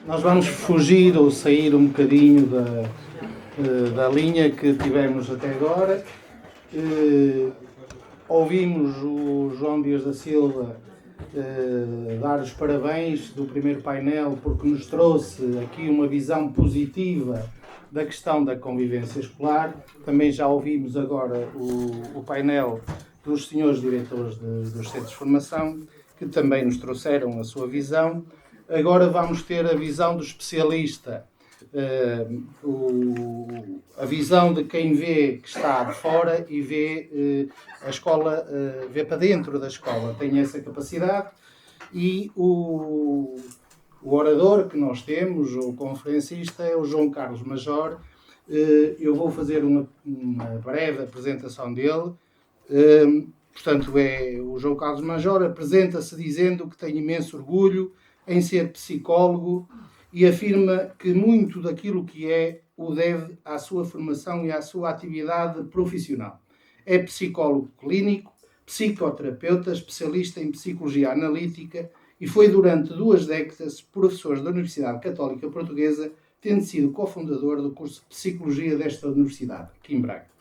Nós vamos fugir ou sair um bocadinho da linha que tivemos até agora. Ouvimos o João Dias da Silva dar os parabéns do primeiro painel porque nos trouxe aqui uma visão positiva da questão da convivência escolar. Também já ouvimos agora o painel dos senhores diretores dos centros de formação, que também nos trouxeram a sua visão. Agora vamos ter a visão do especialista, a visão de quem vê que está de fora e vê a escola, vê para dentro da escola, tem essa capacidade. E o orador que nós temos, o conferencista, é o João Carlos Major. Eu vou fazer uma breve apresentação dele. Portanto, o João Carlos Major apresenta-se dizendo que tem imenso orgulho em ser psicólogo e afirma que muito daquilo que o deve à sua formação e à sua atividade profissional. É psicólogo clínico, psicoterapeuta, especialista em psicologia analítica e foi durante 2 décadas professor da Universidade Católica Portuguesa, tendo sido cofundador do curso de Psicologia desta universidade, aqui em Braga.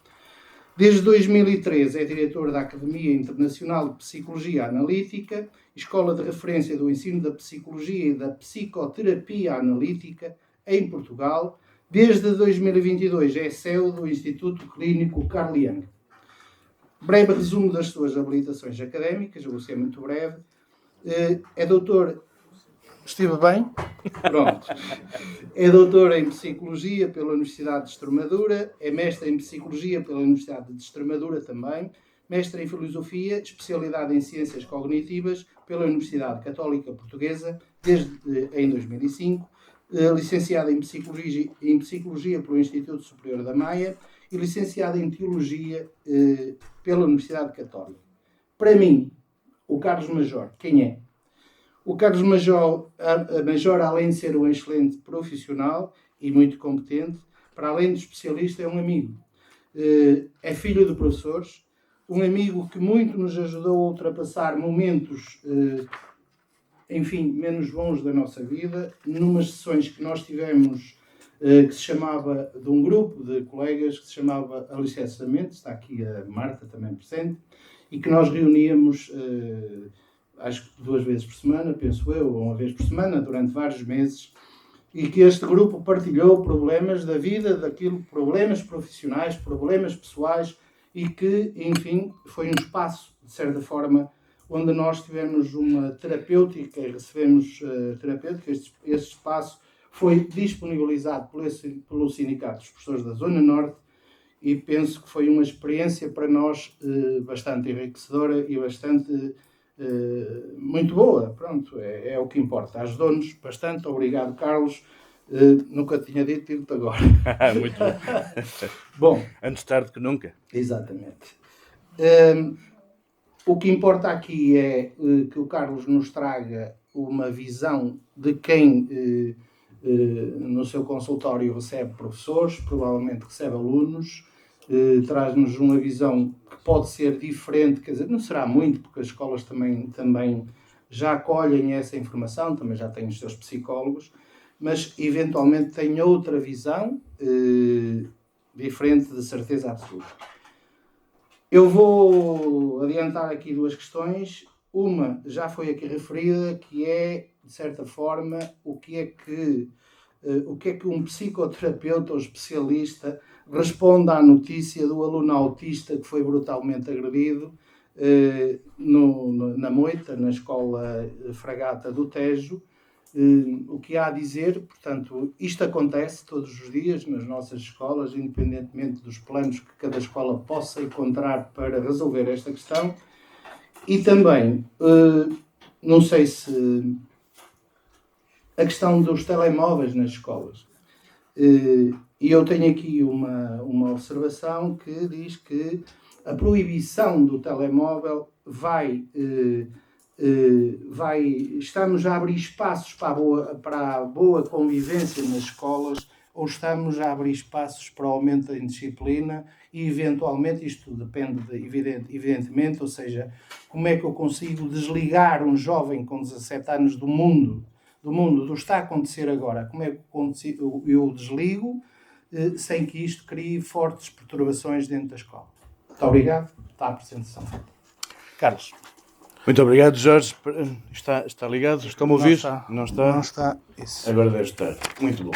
Desde 2013 é diretor da Academia Internacional de Psicologia Analítica, escola de referência do ensino da psicologia e da psicoterapia analítica em Portugal. Desde 2022 é CEO do Instituto Clínico Carl Jung. Breve resumo das suas habilitações académicas, eu vou ser muito breve. É doutor... Estive bem? Pronto. É doutor em Psicologia pela Universidade de Extremadura, é mestre em Psicologia pela Universidade de Extremadura também, mestre em Filosofia, especialidade em Ciências Cognitivas pela Universidade Católica Portuguesa, em 2005, licenciado em Psicologia pelo Instituto Superior da Maia e licenciado em Teologia pela Universidade Católica. Para mim, o Carlos Major, quem é? O Carlos Major, além de ser um excelente profissional e muito competente, para além de especialista, é um amigo. É filho de professores, um amigo que muito nos ajudou a ultrapassar momentos, menos bons da nossa vida, numas sessões que nós tivemos, que se chamava, de um grupo de colegas, que se chamava Alicerçamento, está aqui a Marta também presente, e que nós reuníamos... acho que 2 vezes por semana, penso eu, ou 1 vez por semana, durante vários meses, e que este grupo partilhou problemas da vida, problemas profissionais, problemas pessoais, e que, enfim, foi um espaço, de certa forma, onde nós tivemos uma terapêutica e recebemos terapêutica. Este espaço foi disponibilizado pelo Sindicato dos Professores da Zona Norte, e penso que foi uma experiência para nós bastante enriquecedora e bastante... muito boa, pronto, é o que importa. Ajudou-nos bastante, obrigado Carlos, nunca tinha dito agora. Muito bom. Bom, Antes tarde que nunca. Exatamente. O que importa aqui é que o Carlos nos traga uma visão de quem no seu consultório recebe professores, provavelmente recebe alunos, traz-nos uma visão que pode ser diferente, quer dizer, não será muito, porque as escolas também já acolhem essa informação, também já têm os seus psicólogos, mas eventualmente têm outra visão diferente, de certeza absoluta. Eu vou adiantar aqui 2 questões. Uma já foi aqui referida, que é, de certa forma, o que é que um psicoterapeuta ou especialista responde à notícia do aluno autista que foi brutalmente agredido na Moita, na escola Fragata do Tejo. O que há a dizer, portanto, isto acontece todos os dias nas nossas escolas, independentemente dos planos que cada escola possa encontrar para resolver esta questão. E também, não sei se... a questão dos telemóveis nas escolas. E eu tenho aqui uma observação que diz que a proibição do telemóvel estamos a abrir espaços para a boa convivência nas escolas, ou estamos a abrir espaços para o aumento da indisciplina e, eventualmente, isto depende, evidentemente, ou seja, como é que eu consigo desligar um jovem com 17 anos do mundo do mundo do está a acontecer agora, como é que eu desligo, sem que isto crie fortes perturbações dentro da escola. Muito obrigado. Está a apresentação. Carlos. Muito obrigado, Jorge. Está ligado? Estão-me a ouvir? Não está. Isso. Agora deve estar. Muito bom.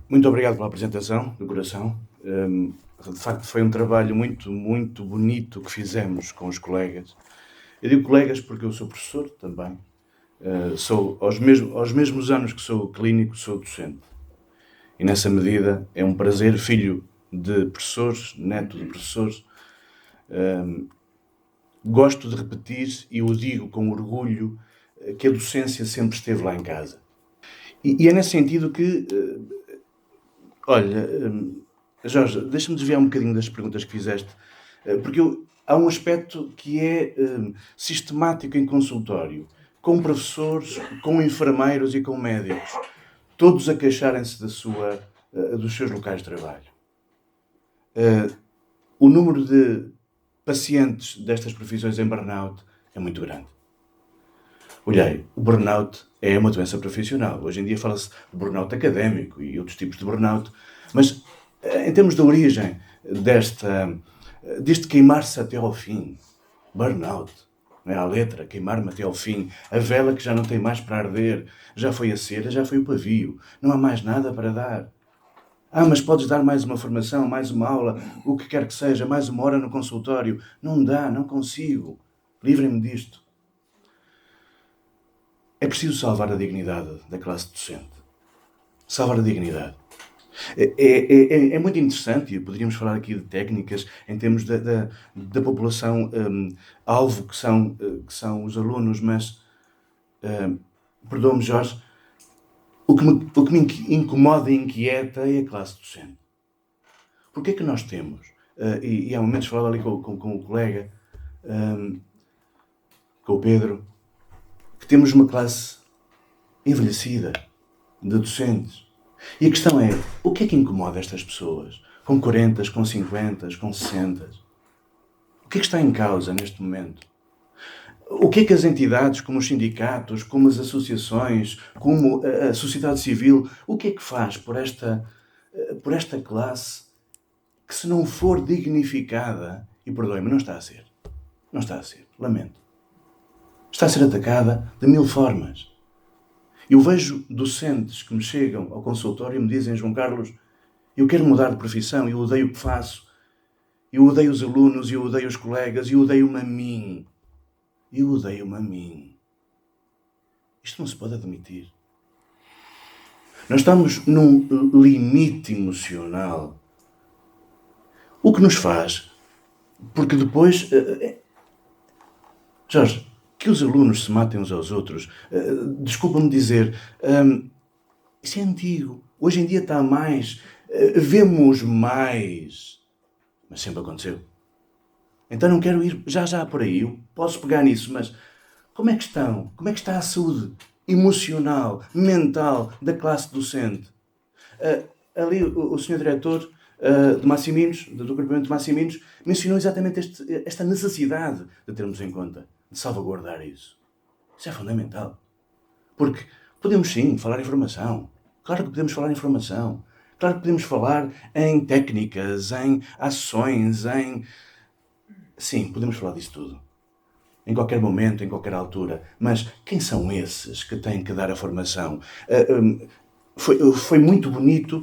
Muito obrigado pela apresentação, do coração. De facto, foi um trabalho muito, muito bonito que fizemos com os colegas. Eu digo colegas porque eu sou professor também. Sou, aos mesmos anos que sou clínico, sou docente. E nessa medida é um prazer, filho de professores, neto de professores. Gosto de repetir, e o digo com orgulho, que a docência sempre esteve lá em casa. E é nesse sentido que... olha, Jorge, deixa-me desviar um bocadinho das perguntas que fizeste, porque há um aspecto que é sistemático em consultório, com professores, com enfermeiros e com médicos, todos a queixarem-se dos seus locais de trabalho. O número de pacientes destas profissões em burnout é muito grande. Olhei, o burnout é uma doença profissional. Hoje em dia fala-se de burnout académico e outros tipos de burnout, mas em termos de origem deste queimar-se até ao fim, burnout, não é a letra, queimar-me até ao fim, a vela que já não tem mais para arder, já foi a cera, já foi o pavio, não há mais nada para dar. Mas podes dar mais uma formação, mais uma aula, o que quer que seja, mais uma hora no consultório. Não dá, não consigo. Livrem-me disto. É preciso salvar a dignidade da classe docente. Salvar a dignidade. É muito interessante, e poderíamos falar aqui de técnicas em termos da população alvo, que são os alunos, mas, perdoa-me, Jorge, o que me incomoda e inquieta é a classe docente. Porque é que nós temos, e há momentos falava ali com o colega, com o Pedro, que temos uma classe envelhecida de docentes. E a questão é, o que é que incomoda estas pessoas? Com 40, com 50, com 60? O que é que está em causa neste momento? O que é que as entidades, como os sindicatos, como as associações, como a sociedade civil, o que é que faz por esta classe que, se não for dignificada, e perdoe-me, não está a ser, lamento, está a ser atacada de 1000 formas. Eu vejo docentes que me chegam ao consultório e me dizem: João Carlos, eu quero mudar de profissão, eu odeio o que faço, eu odeio os alunos, eu odeio os colegas, eu odeio-me a mim. Eu odeio-me a mim. Isto não se pode admitir. Nós estamos num limite emocional. O que nos faz, porque depois... Jorge, que os alunos se matem uns aos outros, desculpa-me dizer, isso é antigo. Hoje em dia está mais, vemos mais, mas sempre aconteceu. Então não quero ir já por aí, eu posso pegar nisso, mas como é que estão? Como é que está a saúde emocional, mental da classe docente? Ali o Sr. Diretor de Massiminos, do agrupamento de Massiminos, mencionou exatamente esta necessidade de termos em conta, de salvaguardar isso. Isso é fundamental. Porque podemos sim falar em formação. Claro que podemos falar em formação. Claro que podemos falar em técnicas, em ações, Sim, podemos falar disso tudo. Em qualquer momento, em qualquer altura. Mas quem são esses que têm que dar a formação? Foi muito bonito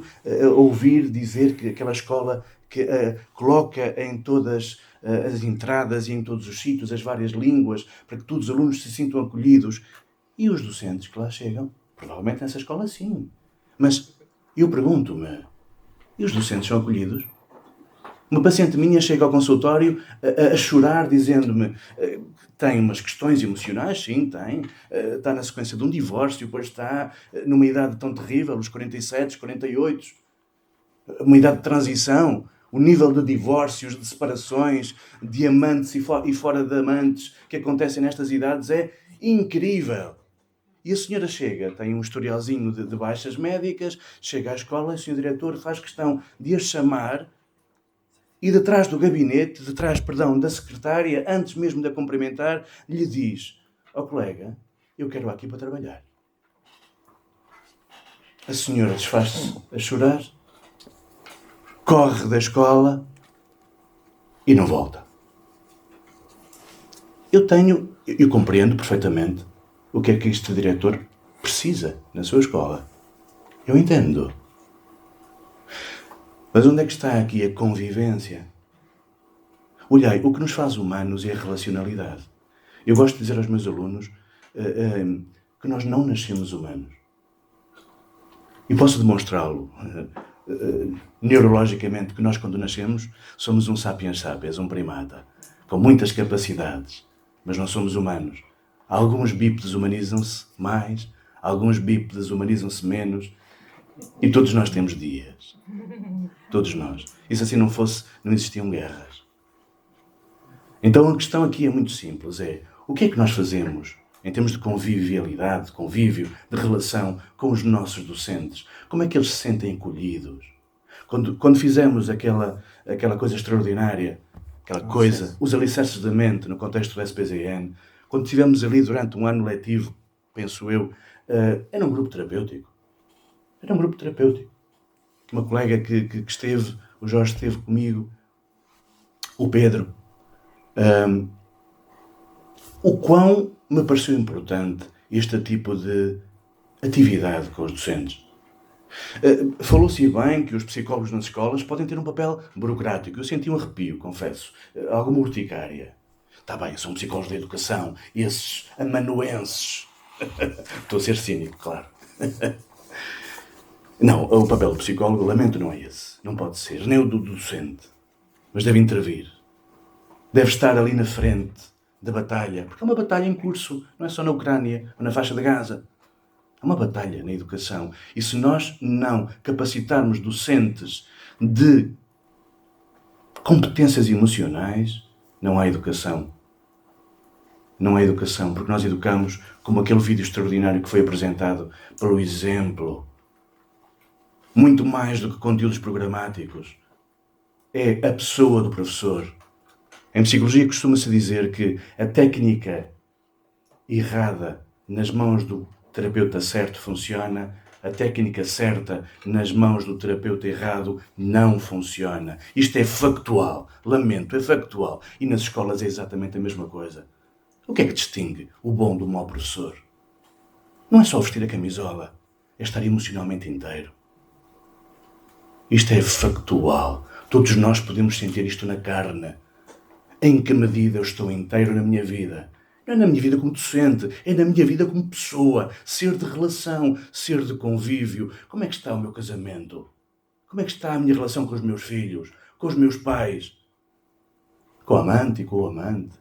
ouvir dizer que aquela escola que coloca em todas as entradas e em todos os sítios as várias línguas para que todos os alunos se sintam acolhidos. E os docentes que lá chegam? Provavelmente nessa escola sim. Mas eu pergunto-me, e os docentes são acolhidos? Uma paciente minha chega ao consultório a chorar, dizendo-me que tem umas questões emocionais, sim, tem. Está na sequência de um divórcio, depois está numa idade tão terrível, os 47, 48, uma idade de transição. O nível de divórcios, de separações, de amantes e fora de amantes que acontecem nestas idades é incrível. E a senhora chega, tem um historialzinho de baixas médicas, chega à escola, e o senhor diretor faz questão de a chamar. E detrás do gabinete, da secretária, antes mesmo de a cumprimentar, lhe diz: colega, Eu quero aqui para trabalhar. A senhora desfaz-se a chorar, corre da escola e não volta. Eu compreendo perfeitamente o que é que este diretor precisa na sua escola. Eu entendo. Mas onde é que está aqui a convivência? Olhai, o que nos faz humanos é a relacionalidade. Eu gosto de dizer aos meus alunos que nós não nascemos humanos. E posso demonstrá-lo neurologicamente que nós, quando nascemos, somos um sapiens sapiens, um primata, com muitas capacidades, mas não somos humanos. Alguns bípedes humanizam-se mais, alguns bípedes humanizam-se menos, e todos nós temos dias. Todos nós. E se assim não fosse, não existiam guerras. Então a questão aqui é muito simples, o que é que nós fazemos em termos de convivialidade, de convívio, de relação com os nossos docentes? Como é que eles se sentem acolhidos? Quando fizemos aquela coisa extraordinária, os alicerces da mente no contexto do SPZN, quando estivemos ali durante um ano letivo, penso eu, era um grupo terapêutico. Uma colega que esteve, o Jorge esteve comigo, o Pedro, o quão me pareceu importante este tipo de atividade com os docentes. Falou-se bem que os psicólogos nas escolas podem ter um papel burocrático. Eu senti um arrepio, confesso, alguma urticária. Está bem, são psicólogos da educação, esses amanuenses. Estou a ser cínico, claro. Não, o papel do psicólogo, lamento, não é esse. Não pode ser, nem o do docente. Mas deve intervir. Deve estar ali na frente da batalha, porque é uma batalha em curso, não é só na Ucrânia ou na faixa de Gaza. É uma batalha na educação. E se nós não capacitarmos docentes de competências emocionais, não há educação. Não há educação, porque nós educamos como aquele vídeo extraordinário que foi apresentado pelo exemplo. Muito mais do que conteúdos programáticos. É a pessoa do professor. Em psicologia costuma-se dizer que a técnica errada nas mãos do terapeuta certo funciona, a técnica certa nas mãos do terapeuta errado não funciona. Isto é factual. Lamento, é factual. E nas escolas é exatamente a mesma coisa. O que é que distingue o bom do mau professor? Não é só vestir a camisola, é estar emocionalmente inteiro. Isto é factual. Todos nós podemos sentir isto na carne. Em que medida eu estou inteiro na minha vida? Não é na minha vida como docente, é na minha vida como pessoa. Ser de relação, ser de convívio. Como é que está o meu casamento? Como é que está a minha relação com os meus filhos? Com os meus pais? Com a amante e com o amante?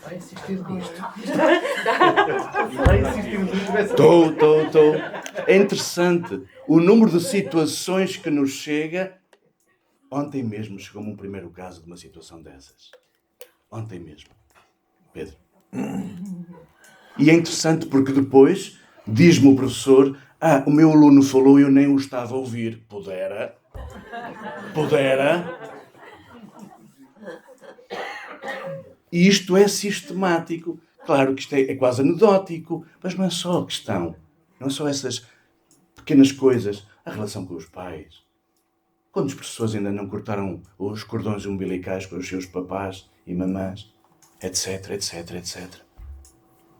Vai insistir nisto. Estou. É interessante. O número de situações que nos chega. Ontem mesmo chegou-me um primeiro caso de uma situação dessas. Ontem mesmo. Pedro. E é interessante porque depois diz-me o professor: o meu aluno falou e eu nem o estava a ouvir. Pudera. E isto é sistemático. Claro que isto é quase anedótico, mas não é só a questão. Não é só essas pequenas coisas. A relação com os pais. Quantas pessoas ainda não cortaram os cordões umbilicais com os seus papás e mamãs? Etc.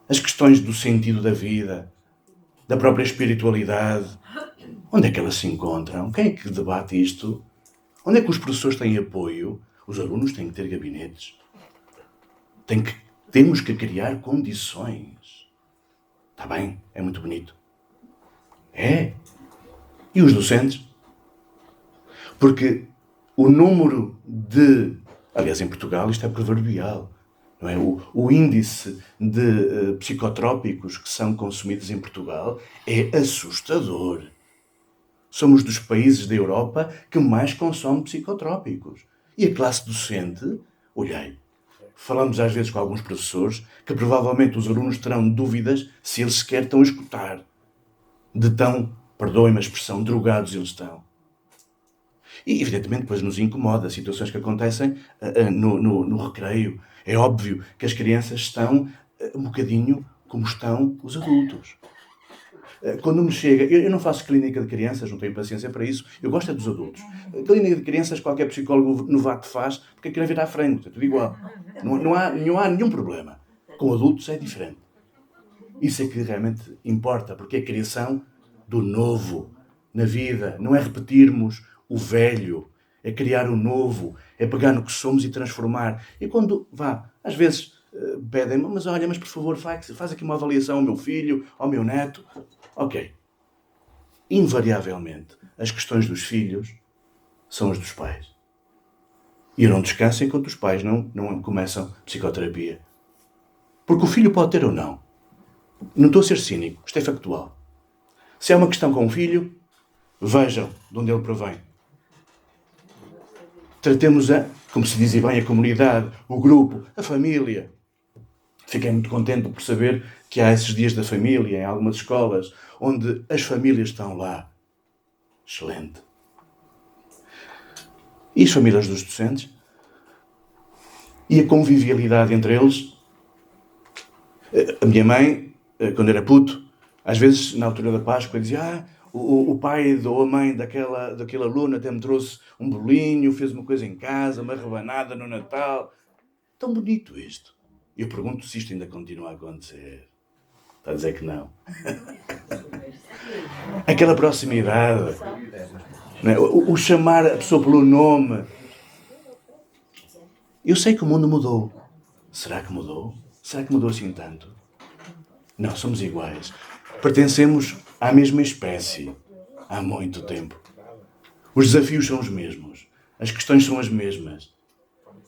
As questões do sentido da vida, da própria espiritualidade. Onde é que elas se encontram? Quem é que debate isto? Onde é que os professores têm apoio? Os alunos têm que ter gabinetes. Temos que criar condições. Está bem? É muito bonito. É. E os docentes? Porque o número de... Aliás, em Portugal isto é proverbial. Não é? O índice de psicotrópicos que são consumidos em Portugal é assustador. Somos dos países da Europa que mais consomem psicotrópicos. E a classe docente, olhei, falamos às vezes com alguns professores que provavelmente os alunos terão dúvidas se eles sequer estão a escutar. De tão, perdoem-me a expressão, drogados eles estão. E, evidentemente, depois nos incomoda situações que acontecem no recreio. É óbvio que as crianças estão um bocadinho como estão os adultos. Quando me chega, eu não faço clínica de crianças, não tenho paciência para isso, eu gosto é dos adultos. Clínica de crianças qualquer psicólogo novato faz, porque aquilo é vir à frente, é tudo igual. Não há nenhum problema. Com adultos é diferente. Isso é que realmente importa, porque é a criação do novo na vida. Não é repetirmos o velho, é criar o novo, é pegar no que somos e transformar. E quando, às vezes pedem-me, mas por favor, faz aqui uma avaliação ao meu filho, ao meu neto. Ok. Invariavelmente, as questões dos filhos são as dos pais. E eu não descanso enquanto os pais não começam psicoterapia. Porque o filho pode ter ou não. Não estou a ser cínico, isto é factual. Se há uma questão com o filho, vejam de onde ele provém. Tratemos como se dizia bem, a comunidade, o grupo, a família. Fiquei muito contente por saber que há esses dias da família em algumas escolas, onde as famílias estão lá. Excelente. E as famílias dos docentes? E a convivialidade entre eles? A minha mãe, quando era puto, às vezes, na altura da Páscoa, dizia: o pai ou a mãe daquela aluna até me trouxe um bolinho, fez uma coisa em casa, uma rebanada no Natal. Tão bonito isto. Eu pergunto se isto ainda continua a acontecer. Está a dizer que não. Aquela proximidade. Não é? O chamar a pessoa pelo nome. Eu sei que o mundo mudou. Será que mudou? Será que mudou assim tanto? Não, somos iguais. Pertencemos à mesma espécie há muito tempo. Os desafios são os mesmos. As questões são as mesmas.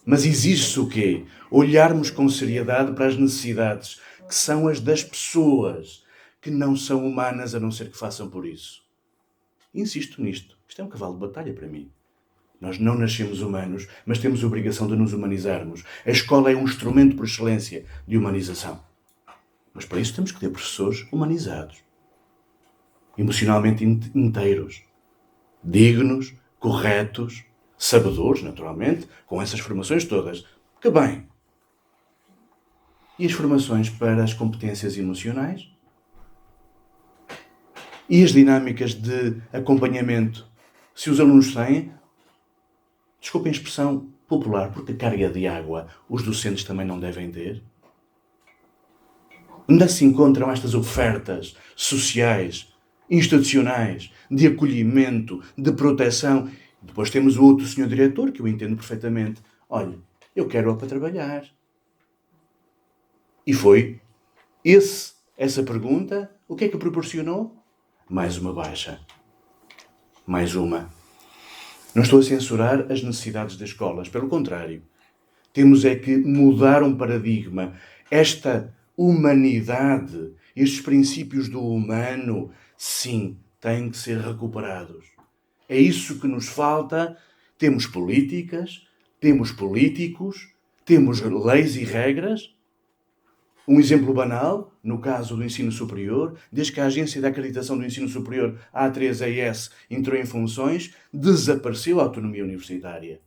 Mas exige-se o quê? Olharmos com seriedade para as necessidades que são as das pessoas, que não são humanas a não ser que façam por isso. Insisto nisto. Isto é um cavalo de batalha para mim. Nós não nascemos humanos, mas temos a obrigação de nos humanizarmos. A escola é um instrumento por excelência de humanização. Mas para isso temos que ter professores humanizados. Emocionalmente inteiros. Dignos, corretos, sabedores, naturalmente, com essas formações todas. Que bem! E as formações para as competências emocionais? E as dinâmicas de acompanhamento? Se os alunos têm, desculpem a expressão popular, porque carga de água os docentes também não devem ter. Onde se encontram estas ofertas sociais, institucionais, de acolhimento, de proteção? Depois temos o outro senhor diretor, que eu entendo perfeitamente. Olha, eu quero-a para trabalhar. E foi essa pergunta, o que é que proporcionou? Mais uma baixa. Mais uma. Não estou a censurar as necessidades das escolas, pelo contrário. Temos é que mudar um paradigma. Esta humanidade, estes princípios do humano, sim, têm que ser recuperados. É isso que nos falta. Temos políticas, temos políticos, temos leis e regras. Um exemplo banal, no caso do ensino superior, desde que a Agência de Acreditação do Ensino Superior, a A3AS, entrou em funções, desapareceu a autonomia universitária.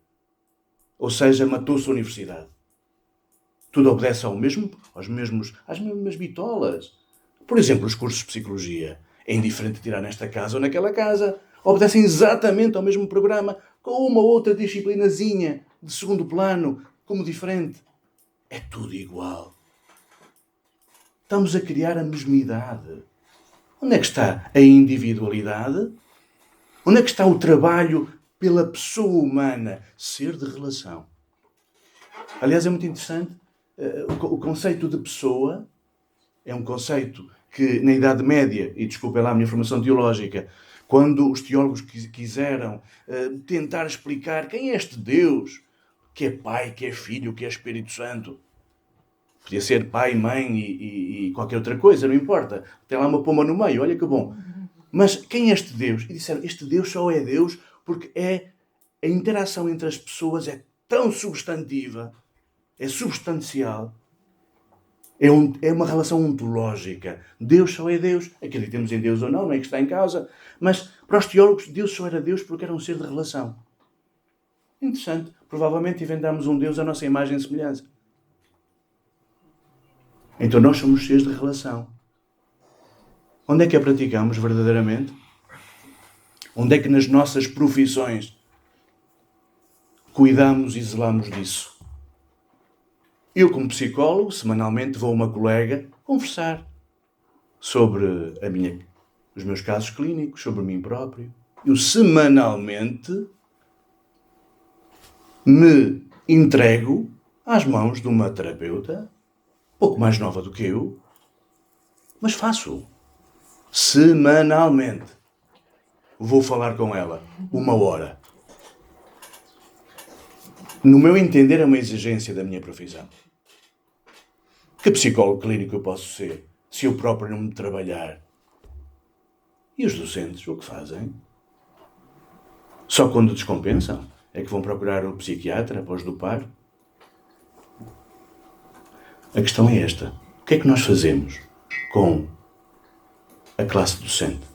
Ou seja, matou-se a universidade. Tudo obedece às mesmas bitolas. Por exemplo, os cursos de psicologia. É indiferente tirar nesta casa ou naquela casa. Obedecem exatamente ao mesmo programa, com uma ou outra disciplinazinha de segundo plano, como diferente. É tudo igual. Estamos a criar a mesmidade. Onde é que está a individualidade? Onde é que está o trabalho pela pessoa humana? Ser de relação. Aliás, é muito interessante. O conceito de pessoa é um conceito que, na Idade Média, e desculpem lá a minha formação teológica, quando os teólogos quiseram tentar explicar quem é este Deus, que é Pai, que é Filho, que é Espírito Santo. Podia ser pai, mãe e qualquer outra coisa, não importa. Tem lá uma pomba no meio, olha que bom. Mas quem é este Deus? E disseram, este Deus só é Deus porque a interação entre as pessoas é tão substantiva, é substancial, é uma relação ontológica. Deus só é Deus. Acreditemos em Deus ou não, não é que está em causa. Mas para os teólogos, Deus só era Deus porque era um ser de relação. Interessante. Provavelmente inventamos um Deus à nossa imagem e semelhança. Então nós somos seres de relação. Onde é que a praticamos verdadeiramente? Onde é que nas nossas profissões cuidamos e zelamos disso? Eu, como psicólogo, semanalmente vou a uma colega conversar sobre os meus casos clínicos, sobre mim próprio. Eu semanalmente me entrego às mãos de uma terapeuta, pouco mais nova do que eu, mas faço. Semanalmente. Vou falar com ela 1 hora. No meu entender, é uma exigência da minha profissão. Que psicólogo clínico eu posso ser se eu próprio não me trabalhar? E os docentes, o que fazem? Só quando descompensam é que vão procurar o psiquiatra após dopar? A questão é esta. O que é que nós fazemos com a classe docente?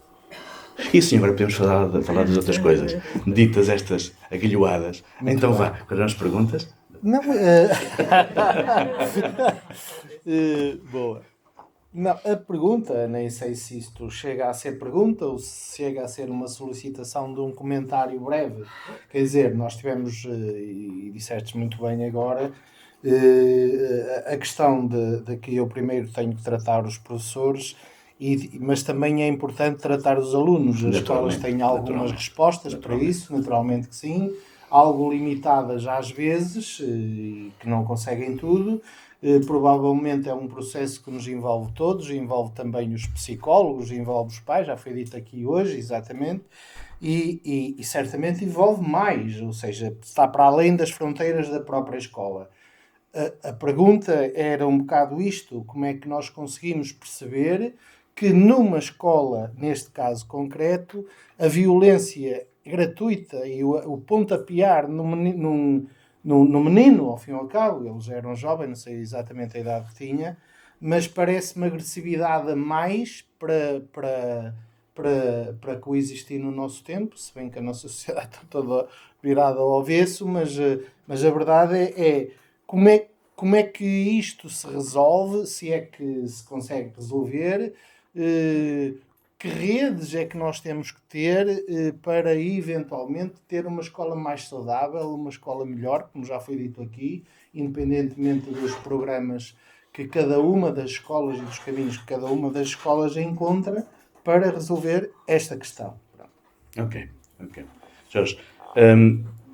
E sim, agora podemos falar das outras coisas, ditas estas aguilhoadas. Então vá, quais as perguntas? Não, boa. Não, a pergunta, nem sei se isto chega a ser pergunta ou se chega a ser uma solicitação de um comentário breve. Quer dizer, nós tivemos, e disseste muito bem agora, a questão de que eu primeiro tenho que tratar os professores, mas também é importante tratar os alunos. As escolas têm algumas respostas para isso, naturalmente que sim, algo limitadas às vezes, que não conseguem tudo. Provavelmente é um processo que nos envolve todos, envolve também os psicólogos, envolve os pais, já foi dito aqui hoje, exatamente, e certamente envolve mais, ou seja, está para além das fronteiras da própria escola. A pergunta era um bocado isto: como é que nós conseguimos perceber que numa escola, neste caso concreto, a violência gratuita e o pontapear no menino, ao fim e ao cabo, eles eram jovens, não sei exatamente a idade que tinha, mas parece-me agressividade a mais para coexistir no nosso tempo, se bem que a nossa sociedade está toda virada ao avesso, mas a verdade é como é que isto se resolve, se é que se consegue resolver, que redes é que nós temos que ter para eventualmente ter uma escola mais saudável, uma escola melhor, como já foi dito aqui, independentemente dos programas que cada uma das escolas e dos caminhos que cada uma das escolas encontra para resolver esta questão. Ok. Jorge,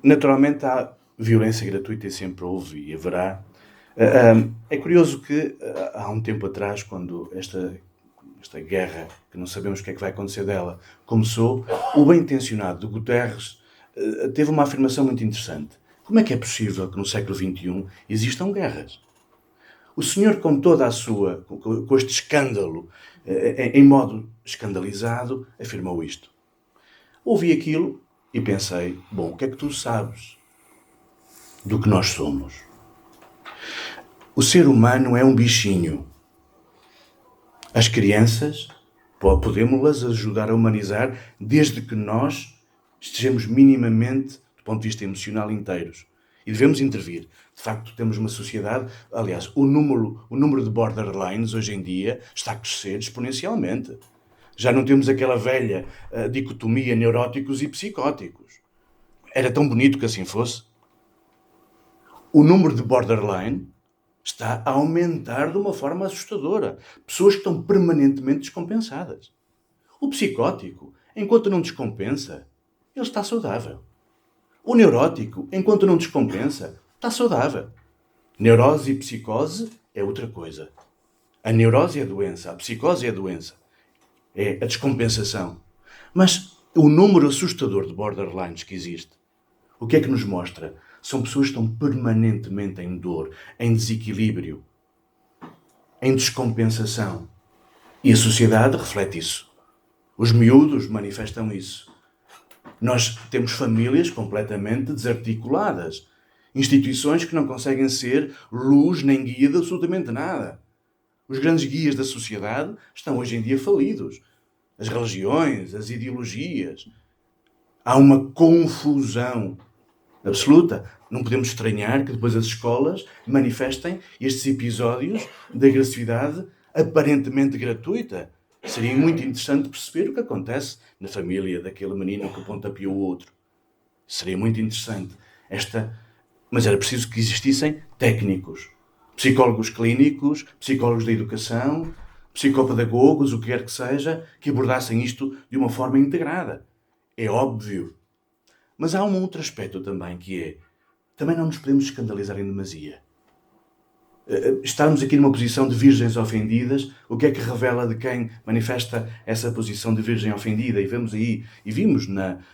naturalmente há violência gratuita e sempre houve e haverá. É curioso que há um tempo atrás, quando esta guerra, que não sabemos o que é que vai acontecer dela, começou, o bem-intencionado de Guterres teve uma afirmação muito interessante. Como é que é possível que no século XXI existam guerras? O senhor, com toda a sua, com este escândalo, em modo escandalizado, afirmou isto. Ouvi aquilo e pensei, bom, o que é que tu sabes do que nós somos? O ser humano é um bichinho. As crianças, podemos-las ajudar a humanizar desde que nós estejamos minimamente, do ponto de vista emocional, inteiros. E devemos intervir. De facto, temos uma sociedade... Aliás, o número de borderlines hoje em dia está a crescer exponencialmente. Já não temos aquela velha dicotomia neuróticos e psicóticos. Era tão bonito que assim fosse. O número de borderline está a aumentar de uma forma assustadora. Pessoas que estão permanentemente descompensadas. O psicótico, enquanto não descompensa, ele está saudável. O neurótico, enquanto não descompensa, está saudável. Neurose e psicose é outra coisa. A neurose é a doença, a psicose é a doença. É a descompensação. Mas o número assustador de borderlines que existe, o que é que nos mostra? São pessoas que estão permanentemente em dor, em desequilíbrio, em descompensação. E a sociedade reflete isso. Os miúdos manifestam isso. Nós temos famílias completamente desarticuladas. Instituições que não conseguem ser luz nem guia de absolutamente nada. Os grandes guias da sociedade estão hoje em dia falidos. As religiões, as ideologias. Há uma confusão absoluta. Não podemos estranhar que depois as escolas manifestem estes episódios de agressividade aparentemente gratuita. Seria muito interessante perceber o que acontece na família daquele menino que pontapeou o outro. Seria muito interessante. Mas era preciso que existissem técnicos, psicólogos clínicos, psicólogos da educação, psicopedagogos, o que quer que seja, que abordassem isto de uma forma integrada. É óbvio. Mas há um outro aspecto também, que é, também não nos podemos escandalizar em demasia. Estarmos aqui numa posição de virgens ofendidas, o que é que revela de quem manifesta essa posição de virgem ofendida? E vemos aí, e vimos,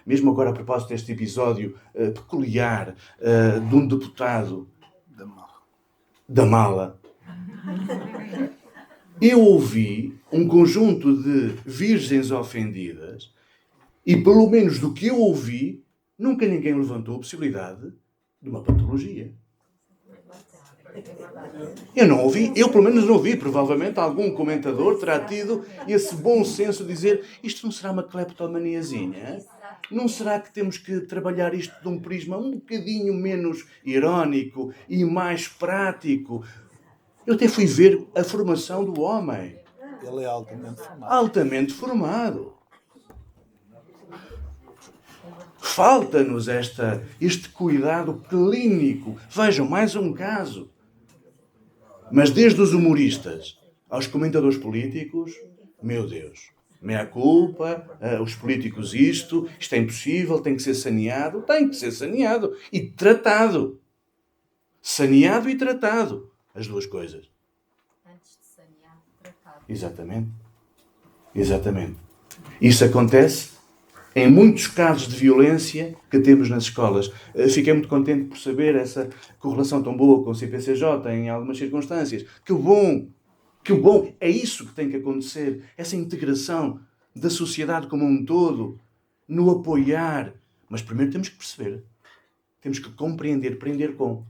mesmo agora a propósito deste episódio peculiar de um deputado da mala, eu ouvi um conjunto de virgens ofendidas e, pelo menos do que eu ouvi, nunca ninguém levantou a possibilidade de uma patologia. Eu não ouvi, eu pelo menos não ouvi. Provavelmente algum comentador terá tido esse bom senso de dizer: isto não será uma cleptomaniazinha? Não será que temos que trabalhar isto de um prisma um bocadinho menos irónico e mais prático? Eu até fui ver a formação do homem. Ele é altamente formado. Altamente formado. Falta-nos este cuidado clínico. Vejam, mais um caso. Mas desde os humoristas aos comentadores políticos, meu Deus, meia culpa, os políticos isto é impossível, tem que ser saneado. Tem que ser saneado e tratado. Saneado e tratado. As duas coisas. Antes de sanear, tratado. Exatamente. Isso acontece em muitos casos de violência que temos nas escolas. Fiquei muito contente por saber essa correlação tão boa com o CPCJ em algumas circunstâncias. Que bom! É isso que tem que acontecer. Essa integração da sociedade como um todo, no apoiar. Mas primeiro temos que perceber. Temos que compreender, prender com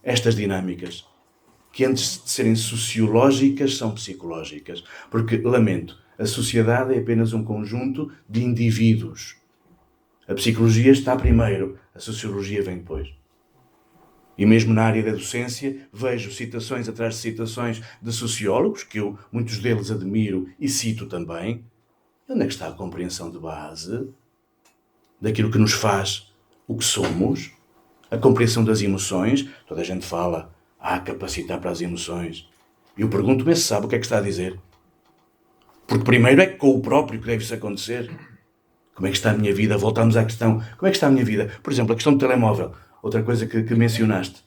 estas dinâmicas, que antes de serem sociológicas, são psicológicas. Porque, lamento, a sociedade é apenas um conjunto de indivíduos. A psicologia está primeiro, a sociologia vem depois. E mesmo na área da docência, vejo citações atrás de citações de sociólogos, que eu, muitos deles, admiro e cito também. Onde é que está a compreensão de base daquilo que nos faz o que somos? A compreensão das emoções. Toda a gente fala, capacitar para as emoções. E eu pergunto-me se sabe o que é que está a dizer. Porque primeiro é com o próprio que deve isso acontecer. Como é que está a minha vida? Voltamos à questão. Como é que está a minha vida? Por exemplo, a questão do telemóvel. Outra coisa que mencionaste.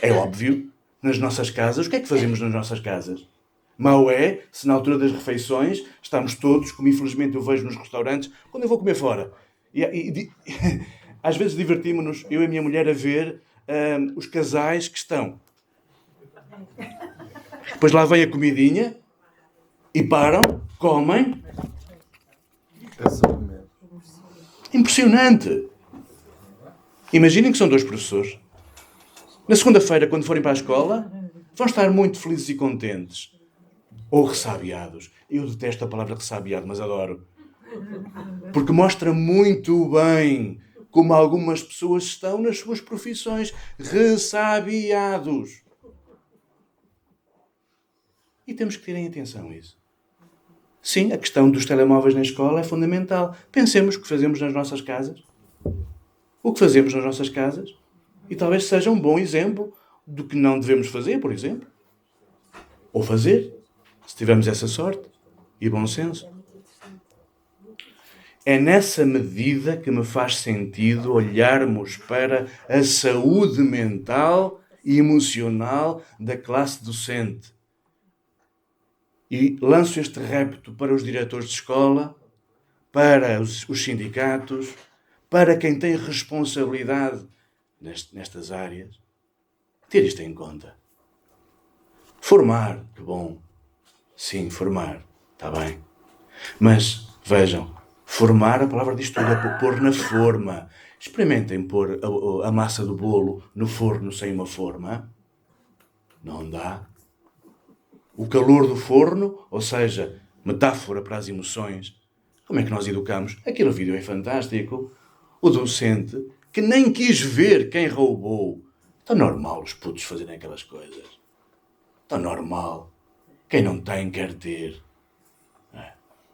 É óbvio, nas nossas casas, o que é que fazemos nas nossas casas? Mau é se na altura das refeições estamos todos, como infelizmente eu vejo nos restaurantes, quando eu vou comer fora. Às vezes divertimos-nos, eu e a minha mulher, a ver os casais que estão. Depois lá vem a comidinha e param, comem. Impressionante. Imaginem que são dois professores. Na segunda-feira, quando forem para a escola, vão estar muito felizes e contentes. Ou ressabiados. Eu detesto a palavra ressabiado, mas adoro. Porque mostra muito bem como algumas pessoas estão nas suas profissões. Ressabiados. E temos que terem atenção a isso. Sim, a questão dos telemóveis na escola é fundamental. Pensemos o que fazemos nas nossas casas. O que fazemos nas nossas casas. E talvez seja um bom exemplo do que não devemos fazer, por exemplo. Ou fazer, se tivermos essa sorte e bom senso. É nessa medida que me faz sentido olharmos para a saúde mental e emocional da classe docente. E lanço este repto para os diretores de escola, para os sindicatos, para quem tem responsabilidade nestas áreas, ter isto em conta. Formar, que bom. Sim, formar, está bem. Mas, vejam, formar, a palavra diz tudo, é pôr na forma. Experimentem pôr a massa do bolo no forno sem uma forma. Não dá. O calor do forno, ou seja, metáfora para as emoções. Como é que nós educamos? Aquele vídeo é fantástico. O docente que nem quis ver quem roubou. Está normal os putos fazerem aquelas coisas. Está normal. Quem não tem, quer ter.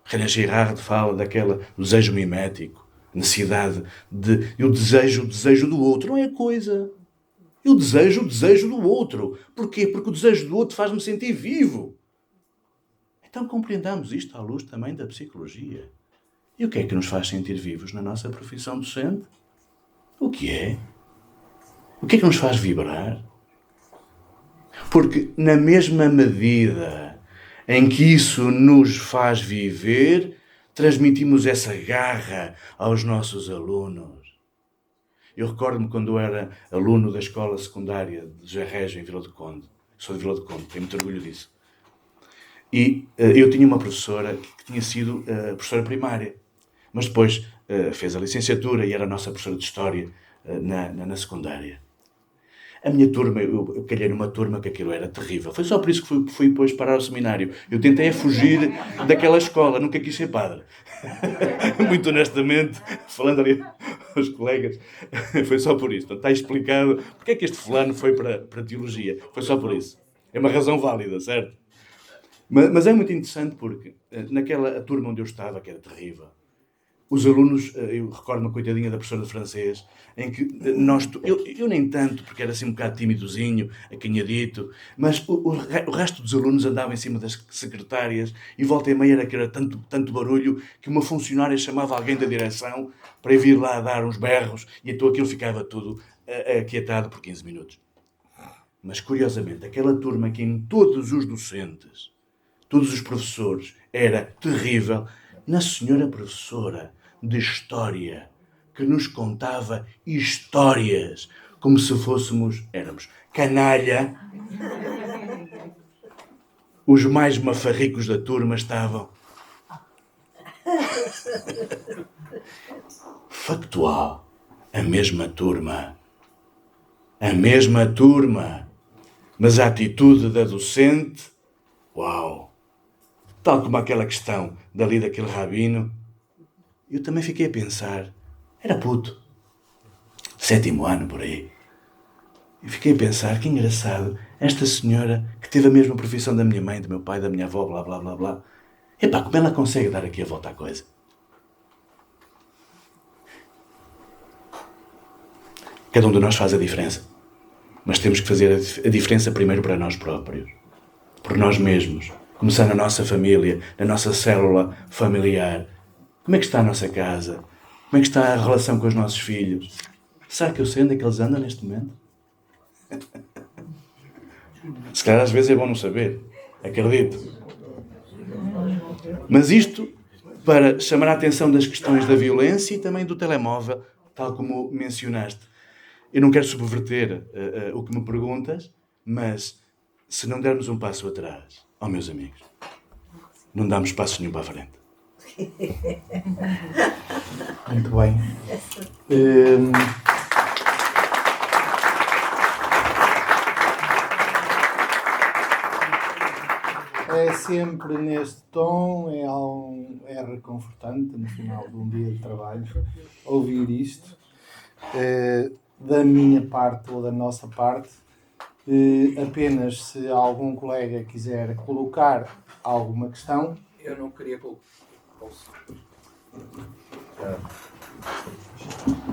René Girard fala daquela desejo mimético, necessidade de... Eu desejo o desejo do outro. Não é coisa. Eu desejo o desejo do outro. Porquê? Porque o desejo do outro faz-me sentir vivo. Então compreendamos isto à luz também da psicologia. E o que é que nos faz sentir vivos na nossa profissão docente? O que é? O que é que nos faz vibrar? Porque na mesma medida em que isso nos faz viver, transmitimos essa garra aos nossos alunos. Eu recordo-me quando eu era aluno da escola secundária de José Régio, em Vila do Conde. Sou de Vila do Conde, tenho muito orgulho disso. E eu tinha uma professora que tinha sido professora primária, mas depois fez a licenciatura e era a nossa professora de História na secundária. A minha turma, eu calhei numa turma que aquilo era terrível. Foi só por isso que fui depois parar ao seminário. Eu tentei fugir daquela escola, nunca quis ser padre. Muito honestamente, falando ali aos colegas, foi só por isso. Então, está explicado porque é que este fulano foi para a teologia. Foi só por isso. É uma razão válida, certo? Mas é muito interessante porque naquela turma onde eu estava, que era terrível, os alunos, eu recordo uma coitadinha da professora de francês, em que eu nem tanto, porque era assim um bocado timidozinho, acanhadito, mas o resto dos alunos andava em cima das secretárias e volta e meia era tanto barulho que uma funcionária chamava alguém da direção para ir vir lá dar uns berros e então aquilo ficava tudo aquietado por 15 minutos. Mas curiosamente, aquela turma que em todos os docentes, todos os professores, era terrível, na senhora professora de História, que nos contava histórias, como se éramos canalha. Os mais mafarricos da turma estavam. Factual. A mesma turma. Mas a atitude da docente, uau! Tal como aquela questão dali daquele rabino, eu também fiquei a pensar, era puto, 7º ano por aí. E fiquei a pensar, que engraçado, esta senhora que teve a mesma profissão da minha mãe, do meu pai, da minha avó, blá, blá, blá, blá. Epá, como ela consegue dar aqui a volta à coisa? Cada um de nós faz a diferença. Mas temos que fazer a diferença primeiro para nós próprios. Por nós mesmos. Começar na nossa família, na nossa célula familiar. Como é que está a nossa casa? Como é que está a relação com os nossos filhos? Será que eu sei onde é que eles andam neste momento? Se calhar às vezes é bom não saber. Acredito. Mas isto para chamar a atenção das questões da violência e também do telemóvel, tal como mencionaste. Eu não quero subverter o que me perguntas, mas se não dermos um passo atrás, meus amigos, não damos passo nenhum para a frente. Muito bem. É sempre neste tom, é reconfortante no final de um dia de trabalho ouvir isto. Da minha parte ou da nossa parte, apenas se algum colega quiser colocar alguma questão. Eu não queria colocar.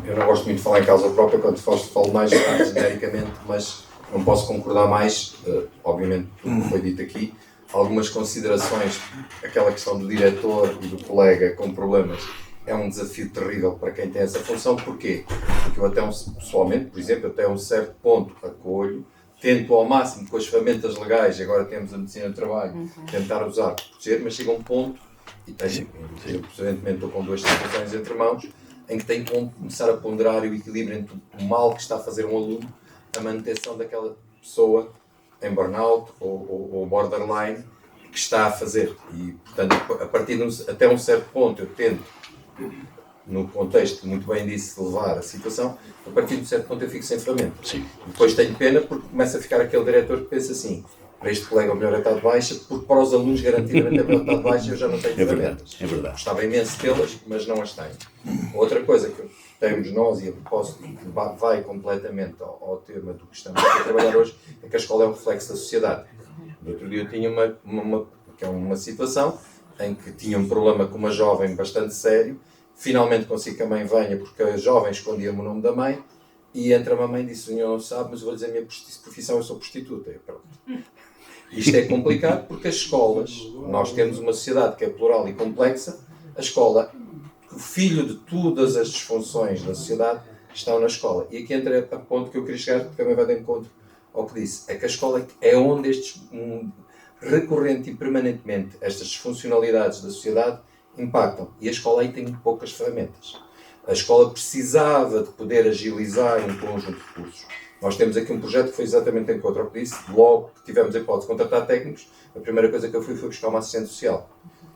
Eu não gosto muito de falar em causa própria, quando falo mais genericamente, mas não posso concordar mais, obviamente, como foi dito aqui. Algumas considerações, aquela questão do diretor e do colega com problemas, é um desafio terrível para quem tem essa função. Porquê? Porque eu pessoalmente, por exemplo, até um certo ponto acolho, tento ao máximo com as ferramentas legais, agora temos a medicina do trabalho, tentar usar, proteger, mas chega um ponto, e eu presentemente estou com 2 situações entre mãos, em que tenho que começar a ponderar o equilíbrio entre o mal que está a fazer um aluno, a manutenção daquela pessoa em burnout ou borderline que está a fazer. E, portanto, a partir até um certo ponto eu tento, no contexto, muito bem disse, levar a situação, a partir de um certo ponto eu fico sem ferramentas. Sim. Depois tenho pena porque começa a ficar aquele diretor que pensa assim, para este colega o melhor é estar de baixa, porque para os alunos garantidamente é melhor estar de baixa, eu já não tenho ferramentas. É verdade. Gostava imenso de tê-las, mas não as tenho. Outra coisa que eu temos nós, e a propósito que vai completamente ao tema do que estamos a trabalhar hoje, é que a escola é um reflexo da sociedade. No outro dia eu tinha uma situação em que tinha um problema com uma jovem bastante sério, finalmente consigo que a mãe venha, porque a jovem escondia-me o nome da mãe, e entra-me a mãe e disse: o senhor não sabe, mas eu vou dizer a minha profissão, eu sou prostituta. E pronto. Isto é complicado porque as escolas, nós temos uma sociedade que é plural e complexa, a escola, o filho de todas as disfunções da sociedade, estão na escola. E aqui entra a ponto que eu queria chegar, que também vai de encontro ao que disse, é que a escola é onde recorrente e permanentemente estas disfuncionalidades da sociedade impactam. E a escola aí tem poucas ferramentas. A escola precisava de poder agilizar um conjunto de recursos. Nós temos aqui um projeto que foi exatamente em encontro ao que disse. Logo que tivemos a hipótese de contratar técnicos, a primeira coisa que eu fui foi buscar uma assistente social.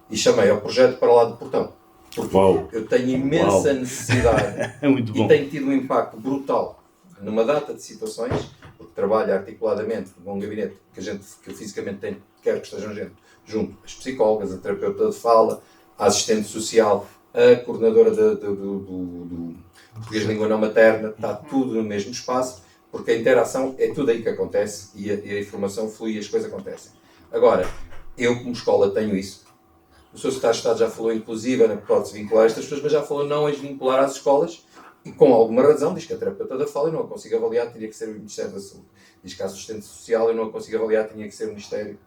E chamei ao projeto para lá do portão. Porque eu tenho imensa necessidade É muito bom. e tenho tido um impacto brutal numa data de situações, porque trabalho articuladamente num gabinete que eu fisicamente quero que estejam junto as psicólogas, a terapeuta de fala, a assistente social, a coordenadora do português de língua não materna, está tudo no mesmo espaço, porque a interação é tudo aí que acontece e a informação flui e as coisas acontecem. Agora, eu como escola tenho isso. O Sr. Secretário de Estado já falou, inclusive, na hipótese de vincular estas pessoas, mas já falou não as vincular às escolas, e com alguma razão, diz que a terapeuta da fala eu não a consigo avaliar, teria que ser o Ministério da Saúde. Diz que a assistente social eu não a consigo avaliar, tinha que ser o Ministério.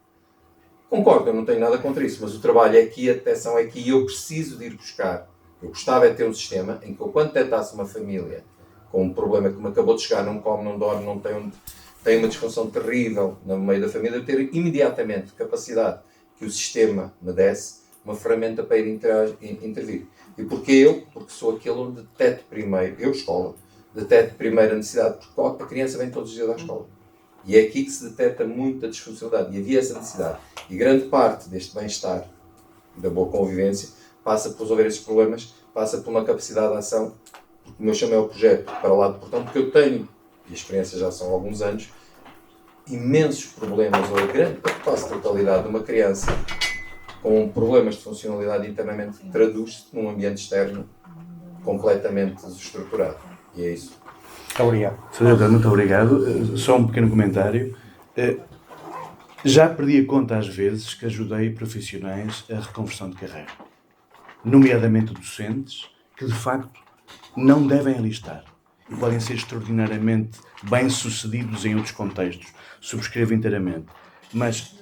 Concordo, eu não tenho nada contra isso, mas o trabalho é aqui, a detecção é aqui, e eu preciso de ir buscar. Eu gostava de ter um sistema em que eu, quando detectasse uma família com um problema que me acabou de chegar, não come, não dorme, não tem uma disfunção terrível no meio da família, eu ter imediatamente capacidade que o sistema me desse uma ferramenta para ir intervir. E porquê eu? Porque sou aquele onde deteto primeiro, eu escola, deteto primeiro a necessidade, porque a criança vem todos os dias à escola. E é aqui que se detecta muita disfuncionalidade. E havia essa necessidade. E grande parte deste bem-estar, da boa convivência, passa por resolver esses problemas, passa por uma capacidade de ação. O meu chamo é o projeto para lá de portão, porque eu tenho, e a experiência já são há alguns anos, imensos problemas, ou a grande, quase totalidade de uma criança com problemas de funcionalidade internamente traduz-se num ambiente externo completamente desestruturado. E é isso. Muito obrigado. Sr. Diretor, muito obrigado. Só um pequeno comentário. Já perdi a conta às vezes que ajudei profissionais a reconversão de carreira, nomeadamente docentes, que de facto não devem alistar e podem ser extraordinariamente bem-sucedidos em outros contextos. Subscrevo inteiramente. Mas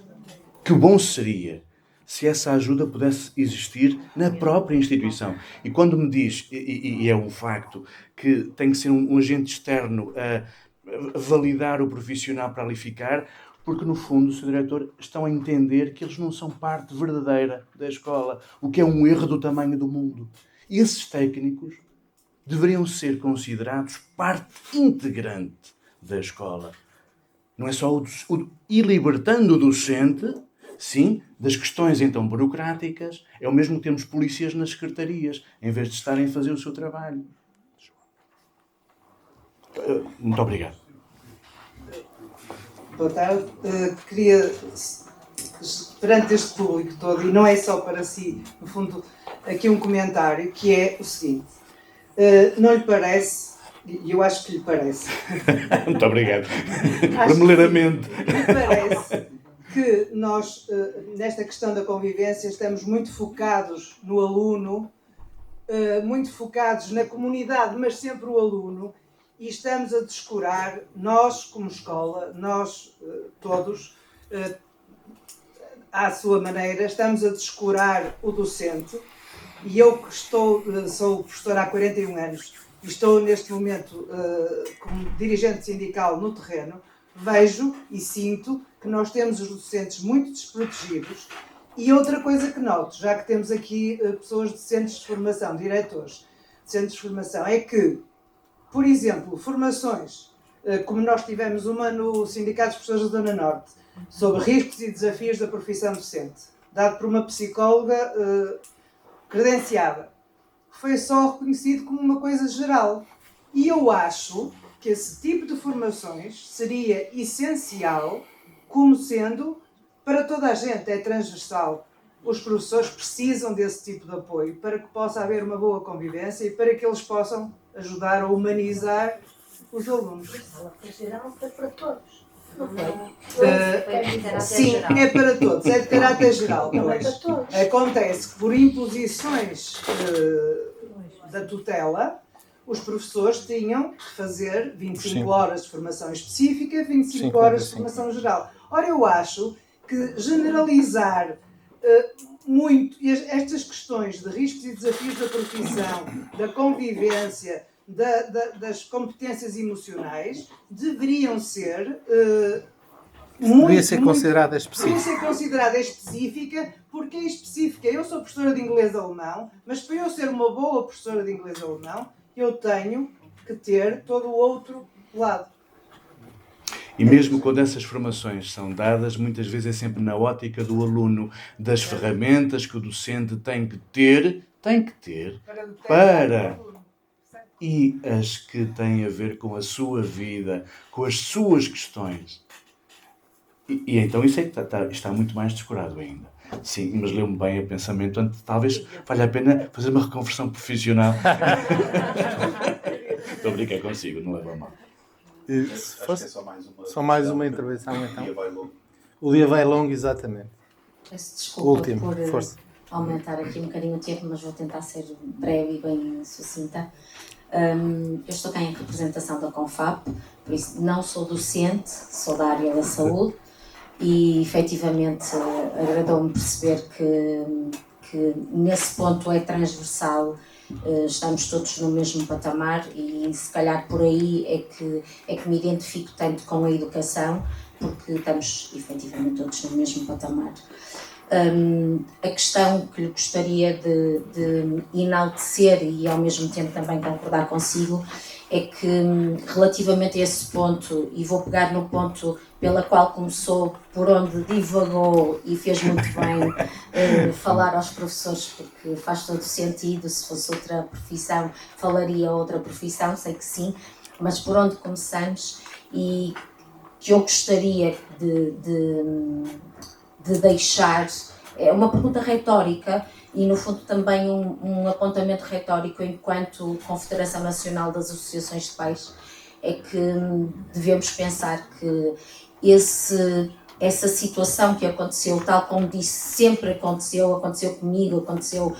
que bom seria se essa ajuda pudesse existir na própria instituição. E quando me diz, e é um facto, que tem que ser um agente externo a validar o profissional para ali ficar, porque no fundo, o Sr. Diretor, estão a entender que eles não são parte verdadeira da escola, o que é um erro do tamanho do mundo. E esses técnicos deveriam ser considerados parte integrante da escola. Não é só e libertando o docente, sim, das questões então burocráticas, é o mesmo que termos polícias nas secretarias, em vez de estarem a fazer o seu trabalho. Muito obrigado. Boa tarde. Queria, perante este público todo, e não é só para si, no fundo, aqui um comentário, que é o seguinte. Não lhe parece, e eu acho que lhe parece. Muito obrigado. Primeiramente. Me parece que nós, nesta questão da convivência, estamos muito focados no aluno, muito focados na comunidade, mas sempre o aluno, e estamos a descurar, nós como escola, nós todos, à sua maneira, estamos a descurar o docente, e eu que sou professora há 41 anos, e estou neste momento como dirigente sindical no terreno, vejo e sinto que nós temos os docentes muito desprotegidos. E outra coisa que noto, já que temos aqui pessoas de centros de formação, diretores de centros de formação, é que, por exemplo, formações, como nós tivemos uma no Sindicato de Professores da Zona Norte, sobre riscos e desafios da profissão docente, dado por uma psicóloga credenciada, foi só reconhecido como uma coisa geral. E eu acho que esse tipo de formações seria essencial, como sendo para toda a gente, é transversal. Os professores precisam desse tipo de apoio para que possa haver uma boa convivência e para que eles possam ajudar a humanizar os alunos. Em geral, foi para todos. Não foi? Sim, é para todos, é de caráter geral. Não é Pois. para todos. Acontece que por imposições da tutela, os professores tinham que fazer 25 Sim. horas de formação específica, 25 horas de 55. formação geral. Ora, eu acho que generalizar muito estas questões de riscos e desafios da profissão, da convivência, das competências emocionais, deveriam ser Devia ser considerada devia específica. ser considerada específica, porque é específica. Eu sou professora de inglês e alemão, mas para eu ser uma boa professora de inglês e alemão, eu tenho que ter todo o outro lado. E mesmo quando essas formações são dadas, muitas vezes é sempre na ótica do aluno, das ferramentas que o docente tem que ter para e as que têm a ver com a sua vida, com as suas questões. E então isso é que está muito mais descurado ainda. Sim, mas leu-me bem o pensamento, antes, talvez valha a pena fazer uma reconversão profissional. Estou a brincar consigo, não leva a mal. Se fosse só mais uma intervenção, então. O dia vai longo. O dia vai longo, exatamente. Peço desculpa Último, por força. aumentar aqui um bocadinho o tempo, mas vou tentar ser breve e bem sucinta. Eu estou cá em representação da CONFAP, por isso não sou docente, sou da área da saúde e efetivamente agradou-me perceber que nesse ponto é transversal, estamos todos no mesmo patamar e se calhar por aí é que me identifico tanto com a educação, porque estamos efetivamente todos no mesmo patamar. A questão que lhe gostaria de enaltecer e ao mesmo tempo também concordar consigo é que relativamente a esse ponto, e vou pegar no ponto pela qual começou, por onde divagou e fez muito bem falar aos professores, porque faz todo sentido, se fosse outra profissão falaria outra profissão, sei que sim, mas por onde começamos e que eu gostaria de deixar, é uma pergunta retórica e no fundo também um apontamento retórico enquanto Confederação Nacional das Associações de Pais, é que devemos pensar que essa situação que aconteceu, tal como disse, sempre aconteceu comigo, aconteceu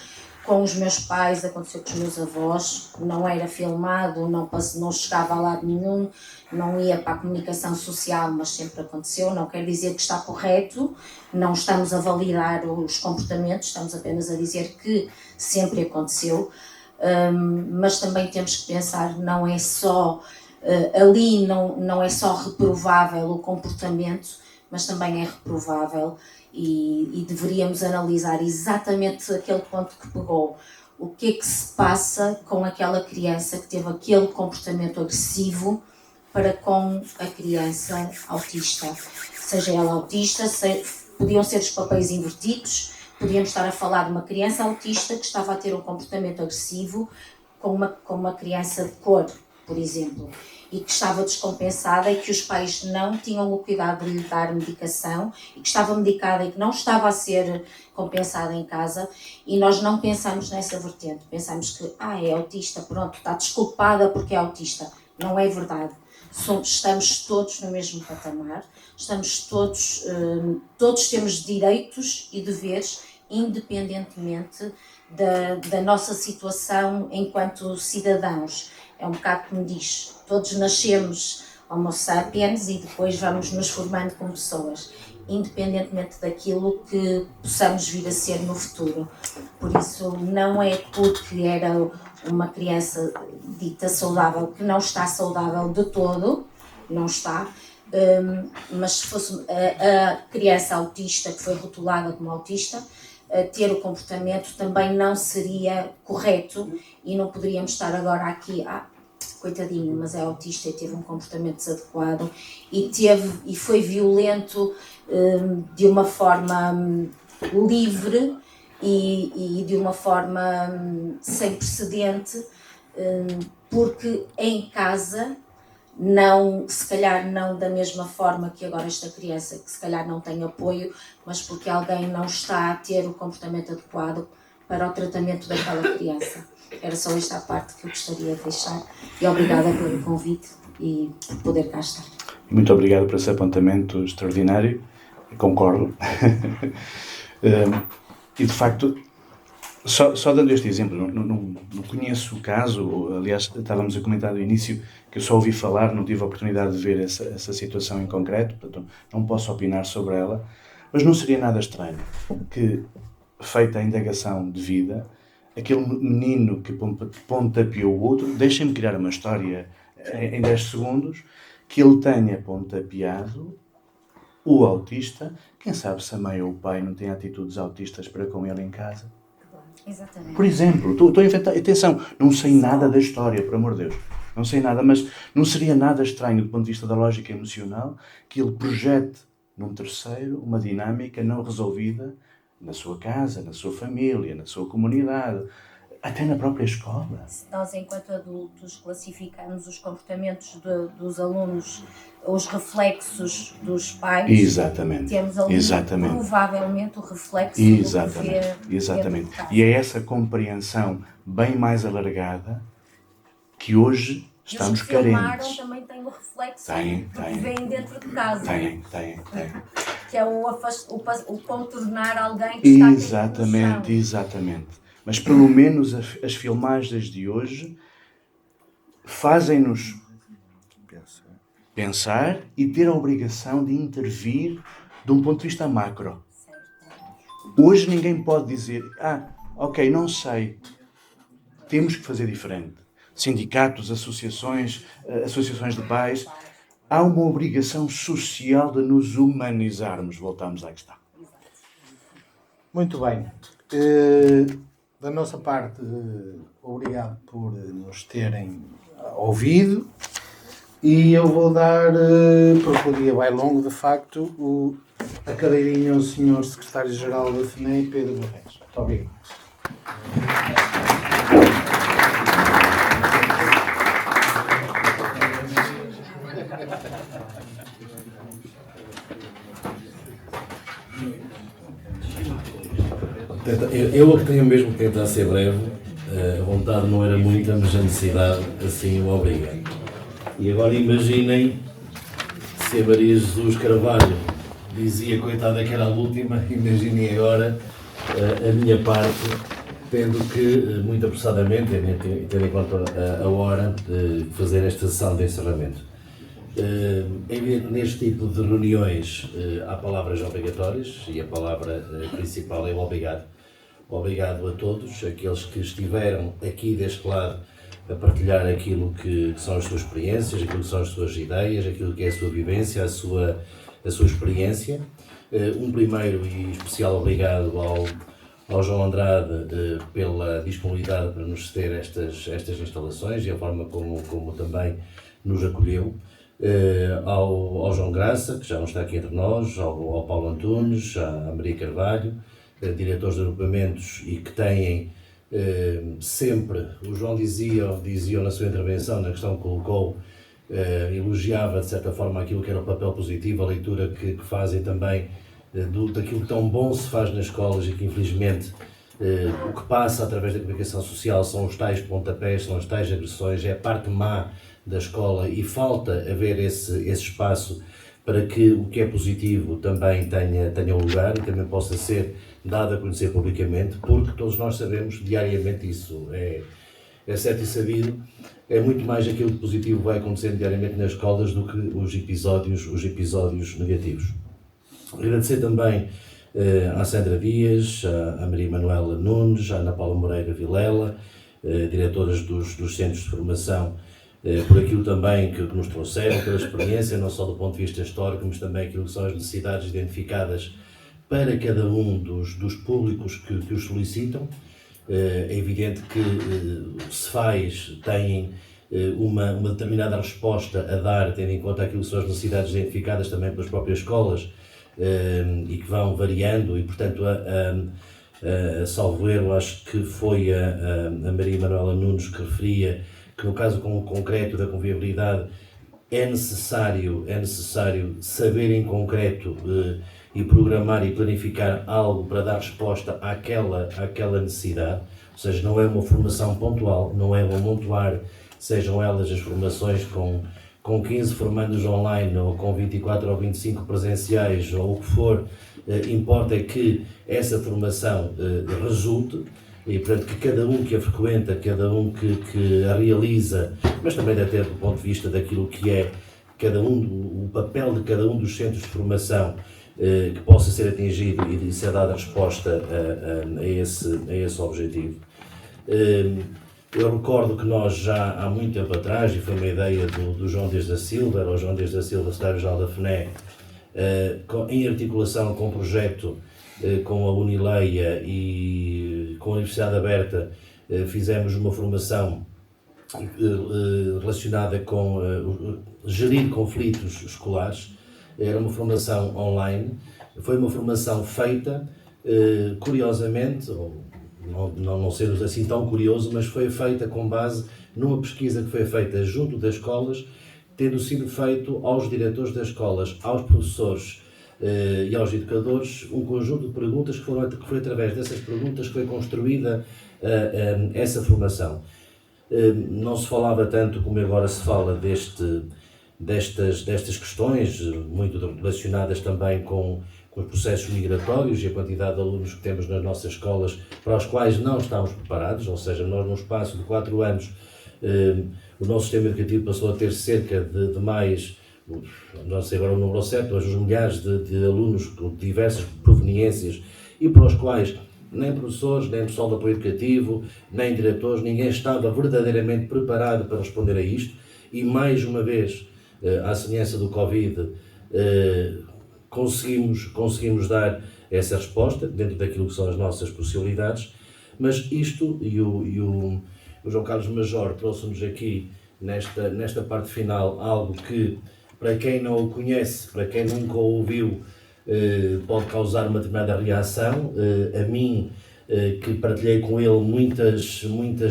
com os meus pais, aconteceu com os meus avós, não era filmado, não chegava a lado nenhum, não ia para a comunicação social, mas sempre aconteceu. Não quer dizer que está correto, não estamos a validar os comportamentos, estamos apenas a dizer que sempre aconteceu, mas também temos que pensar, não é só ali, não é só reprovável o comportamento, mas também é reprovável e deveríamos analisar exatamente aquele ponto que pegou. O que é que se passa com aquela criança que teve aquele comportamento agressivo para com a criança autista? Seja ela autista, podiam ser os papéis invertidos, podíamos estar a falar de uma criança autista que estava a ter um comportamento agressivo com uma criança de cor, por exemplo, e que estava descompensada e que os pais não tinham o cuidado de lhe dar medicação e que estava medicada e que não estava a ser compensada em casa, e nós não pensamos nessa vertente, pensamos que é autista, pronto, está desculpada porque é autista. Não é verdade. Estamos todos no mesmo patamar, estamos todos temos direitos e deveres, independentemente da nossa situação enquanto cidadãos. É um bocado como diz, todos nascemos homo sapiens e depois vamos nos formando como pessoas, independentemente daquilo que possamos vir a ser no futuro. Por isso, não é porque era uma criança dita saudável que não está saudável de todo, não está, mas se fosse a criança autista que foi rotulada como autista, ter o comportamento também não seria correto e não poderíamos estar agora aqui, coitadinho, mas é autista e teve um comportamento desadequado e foi violento de uma forma livre e de uma forma sem precedente, porque em casa, se calhar não da mesma forma que agora esta criança, que se calhar não tem apoio, mas porque alguém não está a ter o comportamento adequado, para o tratamento daquela criança. Era só esta a parte que eu gostaria de deixar. E obrigada pelo convite e por poder cá estar. Muito obrigado por esse apontamento extraordinário. Concordo. E de facto, só dando este exemplo, não conheço o caso, aliás, estávamos a comentar no início que eu só ouvi falar, não tive a oportunidade de ver essa situação em concreto, portanto não posso opinar sobre ela, mas não seria nada estranho que, feita a indagação devida, aquele menino que pontapeou o outro, deixem-me criar uma história em 10 segundos, que ele tenha pontapeado o autista, quem sabe se a mãe ou o pai não têm atitudes autistas para com ele em casa. Exatamente. Por exemplo, estou a inventar, atenção, não sei nada da história, por amor de Deus, não sei nada, mas não seria nada estranho do ponto de vista da lógica emocional que ele projete num terceiro uma dinâmica não resolvida na sua casa, na sua família, na sua comunidade, até na própria escola. Se nós, enquanto adultos, classificarmos os comportamentos dos alunos, os reflexos dos pais, Exatamente. Temos ali provavelmente o reflexo Exatamente. do que vê Exatamente. dentro de casa. E é essa compreensão bem mais alargada que hoje estamos e os que filmaram carentes. também têm o reflexo Tem. do que vêm dentro de casa. Tem. Que é o contornar alguém que está Exatamente, exatamente. Mas pelo menos as filmagens de hoje fazem-nos pensar e ter a obrigação de intervir de um ponto de vista macro. Hoje ninguém pode dizer, ok, não sei, temos que fazer diferente. Sindicatos, associações de pais, há uma obrigação social de nos humanizarmos. Voltamos à questão. Muito bem. Da nossa parte, obrigado por nos terem ouvido. E eu vou dar, porque o dia vai longo, de facto, a cadeirinha ao Sr. Secretário-Geral da FNEI, Pedro Reis. Muito obrigado. Eu tenho mesmo que tentar ser breve, a vontade não era muita, mas a necessidade assim o obriga. E agora imaginem se a Maria Jesus Carvalho dizia, coitada, que era a última, imaginem agora a minha parte, tendo que, muito apressadamente, tendo em conta a hora, fazer esta sessão de encerramento. É evidente que neste tipo de reuniões há palavras obrigatórias e a palavra principal é o obrigado. Obrigado a todos, aqueles que estiveram aqui deste lado a partilhar aquilo que são as suas experiências, aquilo que são as suas ideias, aquilo que é a sua vivência, a sua experiência. Um primeiro e especial obrigado ao João Andrade pela disponibilidade para nos ceder estas instalações e a forma como também nos acolheu. Ao João Graça, que já não está aqui entre nós, ao Paulo Antunes, à Maria Carvalho, diretores de agrupamentos e que têm sempre, o João dizia na sua intervenção, na questão que colocou, elogiava de certa forma aquilo que era o papel positivo, a leitura que fazem também daquilo que tão bom se faz nas escolas e que infelizmente o que passa através da comunicação social são os tais pontapés, são as tais agressões, é a parte má da escola e falta haver esse espaço para que o que é positivo também tenha lugar e também possa ser dado a conhecer publicamente, porque todos nós sabemos diariamente isso, é certo e sabido, é muito mais aquilo que positivo vai acontecendo diariamente nas escolas do que os episódios negativos. Agradecer também à Sandra Dias, à Maria Manuela Nunes, à Ana Paula Moreira Vilela, diretoras dos centros de formação, por aquilo também que nos trouxeram, pela experiência, não só do ponto de vista histórico, mas também aquilo que são as necessidades identificadas para cada um dos públicos que os solicitam. É evidente que têm uma determinada resposta a dar, tendo em conta aquilo que são as necessidades identificadas também pelas próprias escolas e que vão variando e, portanto, salvo erro, acho que foi a Maria Manuela Nunes que referia que no caso concreto da conviabilidade é necessário saber em concreto e programar e planificar algo para dar resposta àquela necessidade. Ou seja, não é uma formação pontual, não é um amontoar, sejam elas as formações com 15 formandos online ou com 24 ou 25 presenciais ou o que for, importa é que essa formação resulte e, portanto, que cada um que a frequenta, cada um que a realiza, mas também até do ponto de vista daquilo que é o papel de cada um dos centros de formação, que possa ser atingido e ser dada resposta a esse objetivo. Eu recordo que nós já há muito tempo atrás, e foi uma ideia do João Dias da Silva, era o João Dias da Silva, secretário-geral da FNE, em articulação com o projeto com a Unileia e com a Universidade Aberta, fizemos uma formação relacionada com gerir conflitos escolares. Era uma formação online, foi uma formação feita, curiosamente, não sendo assim tão curioso, mas foi feita com base numa pesquisa que foi feita junto das escolas, tendo sido feito aos diretores das escolas, aos professores e aos educadores, um conjunto de perguntas que foi através dessas perguntas que foi construída essa formação. Não se falava tanto como agora se fala destas questões, muito relacionadas também com os processos migratórios e a quantidade de alunos que temos nas nossas escolas para os quais não estamos preparados, ou seja, nós num espaço de 4 anos o nosso sistema educativo passou a ter cerca de mais, não sei agora o número certo, mas os milhares de alunos com diversas proveniências e para os quais nem professores, nem pessoal de apoio educativo, nem diretores, ninguém estava verdadeiramente preparado para responder a isto e mais uma vez, à semelhança do Covid, conseguimos dar essa resposta dentro daquilo que são as nossas possibilidades, mas isto, e o João Carlos Major trouxe-nos aqui nesta parte final algo que, para quem não o conhece, para quem nunca o ouviu, pode causar uma determinada reação. A mim, que partilhei com ele muitas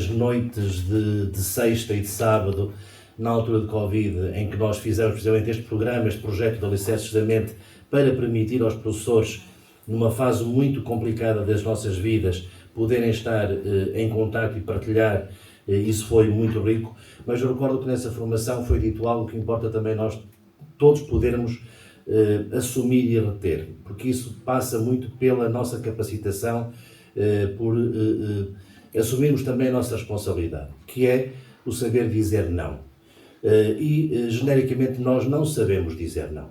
noites de sexta e de sábado, na altura de Covid, em que nós fizemos precisamente este programa, este projeto de Alicerces da Mente, para permitir aos professores, numa fase muito complicada das nossas vidas, poderem estar em contacto e partilhar, isso foi muito rico. Mas eu recordo que nessa formação foi dito algo que importa também nós todos podermos assumir e reter, porque isso passa muito pela nossa capacitação, por assumirmos também a nossa responsabilidade, que é o saber dizer não. Genericamente, nós não sabemos dizer não.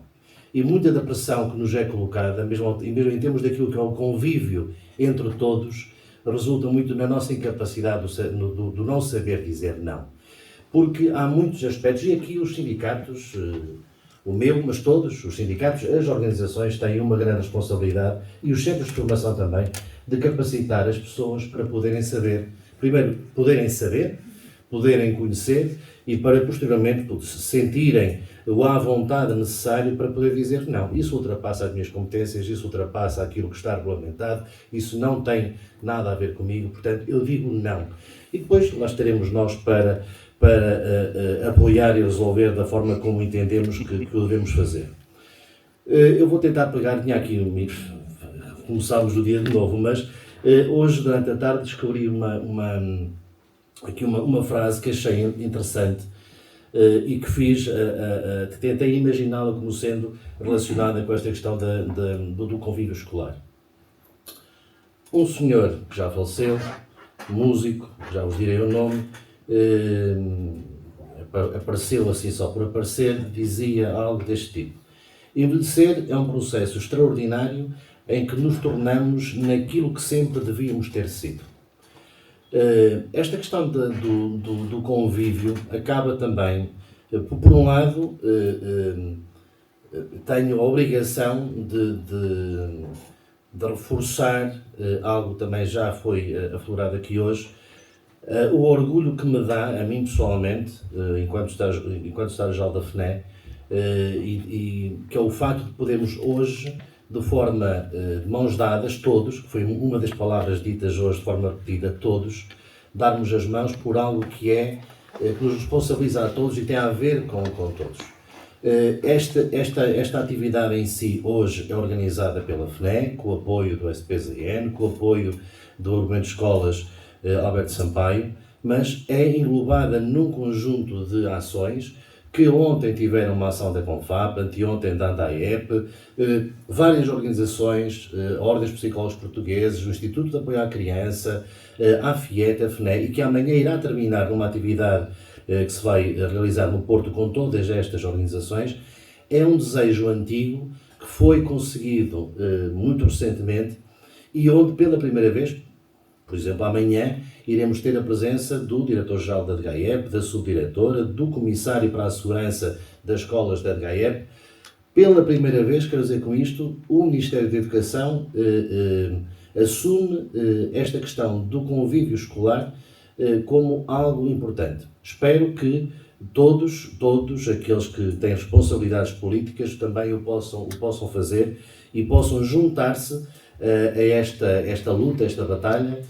E muita da pressão que nos é colocada, mesmo em termos daquilo que é o convívio entre todos, resulta muito na nossa incapacidade do não saber dizer não. Porque há muitos aspectos, e aqui os sindicatos, o meu, mas todos os sindicatos, as organizações têm uma grande responsabilidade, e os centros de formação também, de capacitar as pessoas para poderem saber, primeiro, poderem conhecer, e para posteriormente sentirem o à vontade necessário para poder dizer não. Isso ultrapassa as minhas competências, isso ultrapassa aquilo que está regulamentado, isso não tem nada a ver comigo, portanto eu digo não. E depois lá estaremos nós para apoiar e resolver da forma como entendemos que o devemos fazer. Eu vou tentar pegar, tinha aqui começámos o dia de novo, mas hoje durante a tarde descobri uma frase que achei interessante e que tentei imaginá-la como sendo relacionada com esta questão do convívio escolar. Um senhor que já faleceu, músico, já vos direi o nome, apareceu assim só por aparecer, dizia algo deste tipo: envelhecer é um processo extraordinário em que nos tornamos naquilo que sempre devíamos ter sido. Esta questão do convívio acaba também, por um lado, tenho a obrigação de reforçar algo que também já foi aflorado aqui hoje, o orgulho que me dá, a mim pessoalmente, enquanto secretário-geral da FNE, que é o facto de podermos hoje, de forma de mãos dadas, todos, que foi uma das palavras ditas hoje de forma repetida, todos, darmos as mãos por algo que nos responsabiliza a todos e tem a ver com todos. Esta atividade em si hoje é organizada pela FNE, com o apoio do SPZN, com o apoio do Agrupamento de Escolas Alberto Sampaio, mas é englobada num conjunto de ações que ontem tiveram uma ação da Confap, anteontem da ANDAEP, várias organizações, Ordens de Psicólogos Portugueses, o Instituto de Apoio à Criança, a FIET, a FNE, e que amanhã irá terminar numa atividade que se vai realizar no Porto com todas estas organizações. É um desejo antigo que foi conseguido muito recentemente e onde pela primeira vez, por exemplo, amanhã iremos ter a presença do Diretor-Geral da DGAEP, da Subdiretora, do Comissário para a Segurança das Escolas da DGAEP. Pela primeira vez, quero dizer com isto, o Ministério da Educação assume esta questão do convívio escolar como algo importante. Espero que todos aqueles que têm responsabilidades políticas também o possam fazer e possam juntar-se a esta luta, a esta batalha,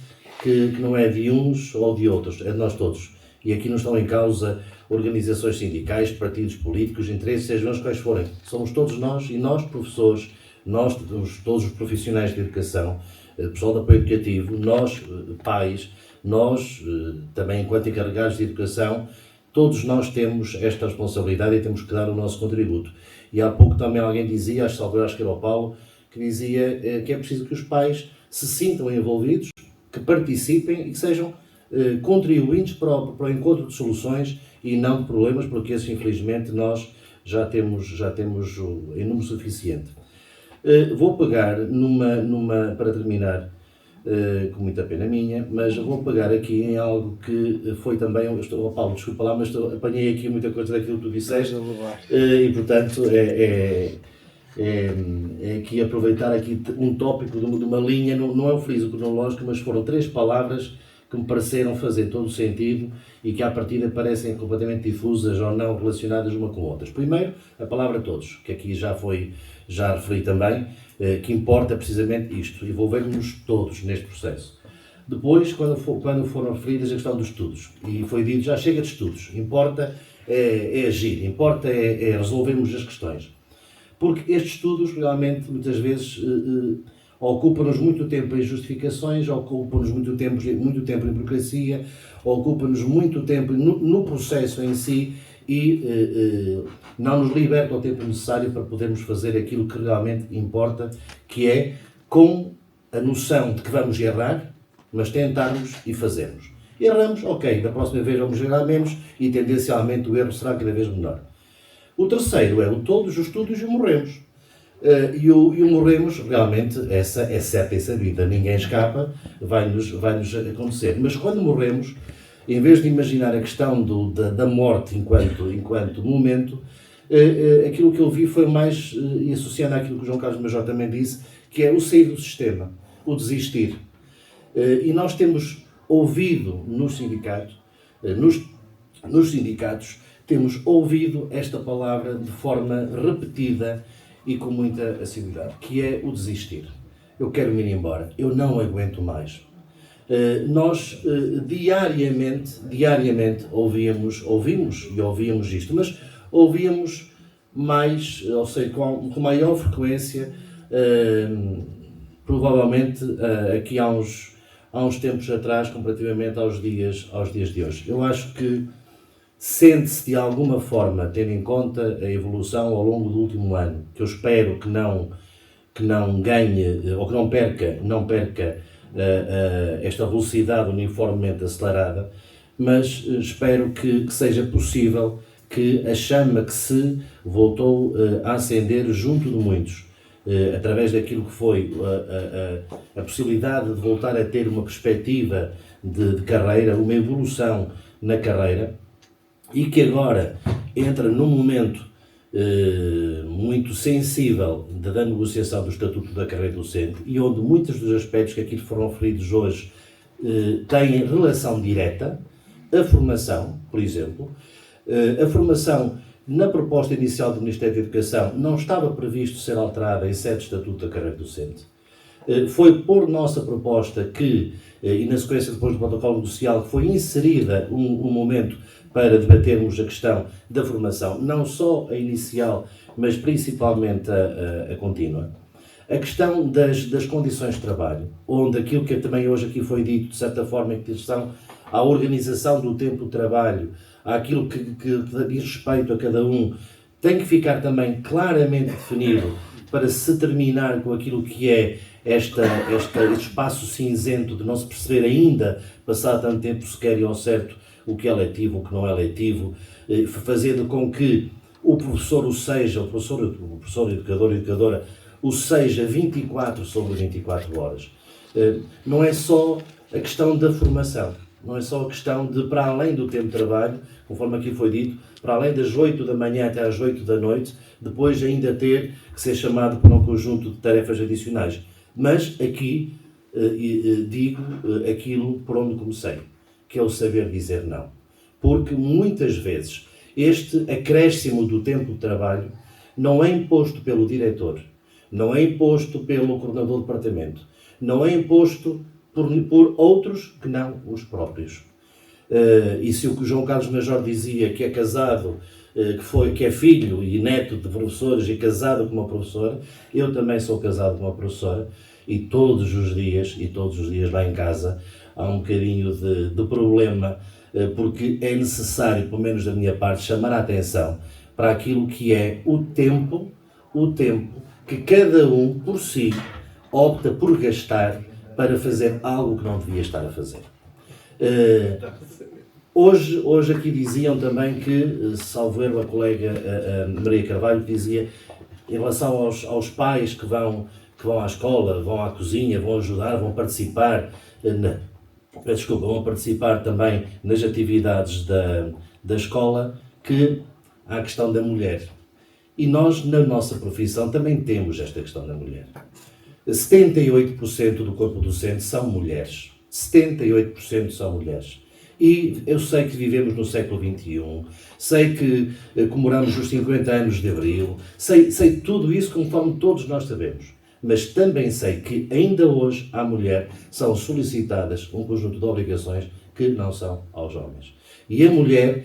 que não é de uns ou de outros, é de nós todos. E aqui não estão em causa organizações sindicais, partidos políticos, interesses, sejam eles quais forem. Somos todos nós, e nós, professores, nós, todos os profissionais de educação, pessoal de apoio educativo, nós, pais, nós, também enquanto encarregados de educação, todos nós temos esta responsabilidade e temos que dar o nosso contributo. E há pouco também alguém dizia, acho que era o Paulo, que dizia que é preciso que os pais se sintam envolvidos, que participem e que sejam contribuintes para o encontro de soluções e não de problemas, porque esses, infelizmente, nós já temos em número suficiente. Vou pegar para terminar, com muita pena minha, mas vou pegar aqui em algo que foi também, Paulo, desculpa lá, mas apanhei aqui muita coisa daquilo que tu disseste, e portanto é aqui aproveitar aqui um tópico de uma linha, não é o friso cronológico, mas foram 3 palavras que me pareceram fazer todo o sentido e que à partida parecem completamente difusas ou não relacionadas uma com outras. Primeiro, a palavra todos, que aqui já referi também, que importa precisamente isto, envolver-nos todos neste processo. Depois, quando foram referidas a questão dos estudos, e foi dito, já chega de estudos, importa é agir, importa é resolvermos as questões. Porque estes estudos realmente muitas vezes ocupam-nos muito tempo em justificações, ocupam-nos muito tempo em burocracia, ocupam-nos muito tempo no processo em si e não nos libertam o tempo necessário para podermos fazer aquilo que realmente importa, que é com a noção de que vamos errar, mas tentarmos e fazermos. Erramos, ok, da próxima vez vamos errar menos e tendencialmente o erro será cada vez menor. O terceiro é o todos os estudos e o morremos. E o morremos, realmente, essa é certa e sabida, ninguém escapa, vai-nos acontecer. Mas quando morremos, em vez de imaginar a questão da morte enquanto momento, aquilo que eu vi foi mais, e associando àquilo que o João Carlos Major também disse, que é o sair do sistema, o desistir. E nós temos ouvido nos sindicatos, temos ouvido esta palavra de forma repetida e com muita assiduidade, que é o desistir. Eu quero me ir embora, eu não aguento mais. Nós diariamente ouvíamos isto, mas ouvíamos mais, ou seja, com maior frequência, provavelmente aqui há uns tempos atrás, comparativamente aos dias de hoje. Eu acho que sente-se de alguma forma, tendo em conta a evolução ao longo do último ano, que eu espero que não ganhe, ou que não perca esta velocidade uniformemente acelerada, mas espero que seja possível que a chama que se voltou a acender junto de muitos, através daquilo que foi a possibilidade de voltar a ter uma perspectiva de carreira, uma evolução na carreira, e que agora entra num momento muito sensível da negociação do Estatuto da Carreira Docente e onde muitos dos aspectos que aqui foram referidos hoje têm relação direta. A formação, por exemplo, a formação na proposta inicial do Ministério da Educação não estava previsto ser alterada em sede de Estatuto da Carreira Docente. Foi por nossa proposta que, e na sequência depois do protocolo negocial, que foi inserida um momento para debatermos a questão da formação, não só a inicial, mas principalmente a contínua. A questão das condições de trabalho, onde aquilo que também hoje aqui foi dito, de certa forma, em relação à organização do tempo de trabalho, àquilo que diz respeito a cada um, tem que ficar também claramente definido para se terminar com aquilo que é este espaço cinzento de não se perceber ainda, passado tanto tempo sequer e ao certo, o que é letivo, o que não é letivo, fazendo com que o professor o professor educador e educadora, o seja 24 sobre 24 horas. Não é só a questão da formação, não é só a questão de, para além do tempo de trabalho, conforme aqui foi dito, para além das 8 da manhã até às 8 da noite, depois ainda ter que ser chamado por um conjunto de tarefas adicionais. Mas aqui digo aquilo por onde comecei, que é o saber dizer não. Porque muitas vezes este acréscimo do tempo de trabalho não é imposto pelo diretor, não é imposto pelo coordenador do departamento, não é imposto por outros que não os próprios. E se o que o João Carlos Major dizia que é casado, que é filho e neto de professores e casado com uma professora, eu também sou casado com uma professora e todos os dias lá em casa há um bocadinho de problema, porque é necessário, pelo menos da minha parte, chamar a atenção para aquilo que é o tempo que cada um por si opta por gastar para fazer algo que não devia estar a fazer. Hoje aqui diziam também que, salvo erro, a colega Maria Carvalho dizia, em relação aos pais que vão à escola, vão à cozinha, vão ajudar, vão participar, vão participar também nas atividades da escola, que há a questão da mulher. E nós, na nossa profissão, também temos esta questão da mulher. 78% do corpo docente são mulheres. 78% são mulheres. E eu sei que vivemos no século XXI, sei que comemoramos os 50 anos de Abril, sei tudo isso conforme todos nós sabemos. Mas também sei que ainda hoje à mulher são solicitadas um conjunto de obrigações que não são aos homens. E a mulher,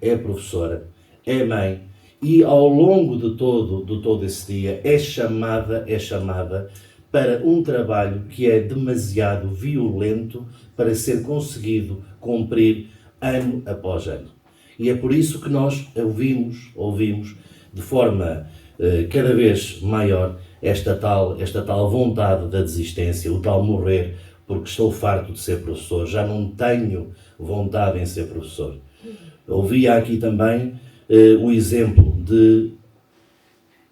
é professora, é mãe, e ao longo de todo esse dia é chamada para um trabalho que é demasiado violento para ser conseguido cumprir ano após ano. E é por isso que nós ouvimos de forma cada vez maior esta tal vontade da desistência, o tal morrer, porque estou farto de ser professor, já não tenho vontade em ser professor. Ouvia aqui também o exemplo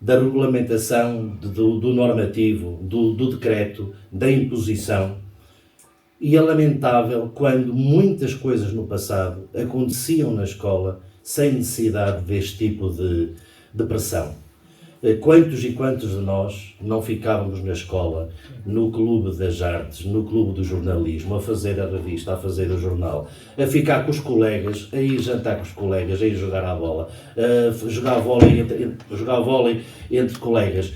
da regulamentação, do normativo, do decreto, da imposição. E é lamentável quando muitas coisas no passado aconteciam na escola sem necessidade deste tipo de pressão. Quantos e quantos de nós não ficávamos na escola, no clube das artes, no clube do jornalismo, a fazer a revista, a fazer o jornal, a ficar com os colegas, a ir jantar com os colegas, a ir jogar à bola, a jogar vôlei entre colegas,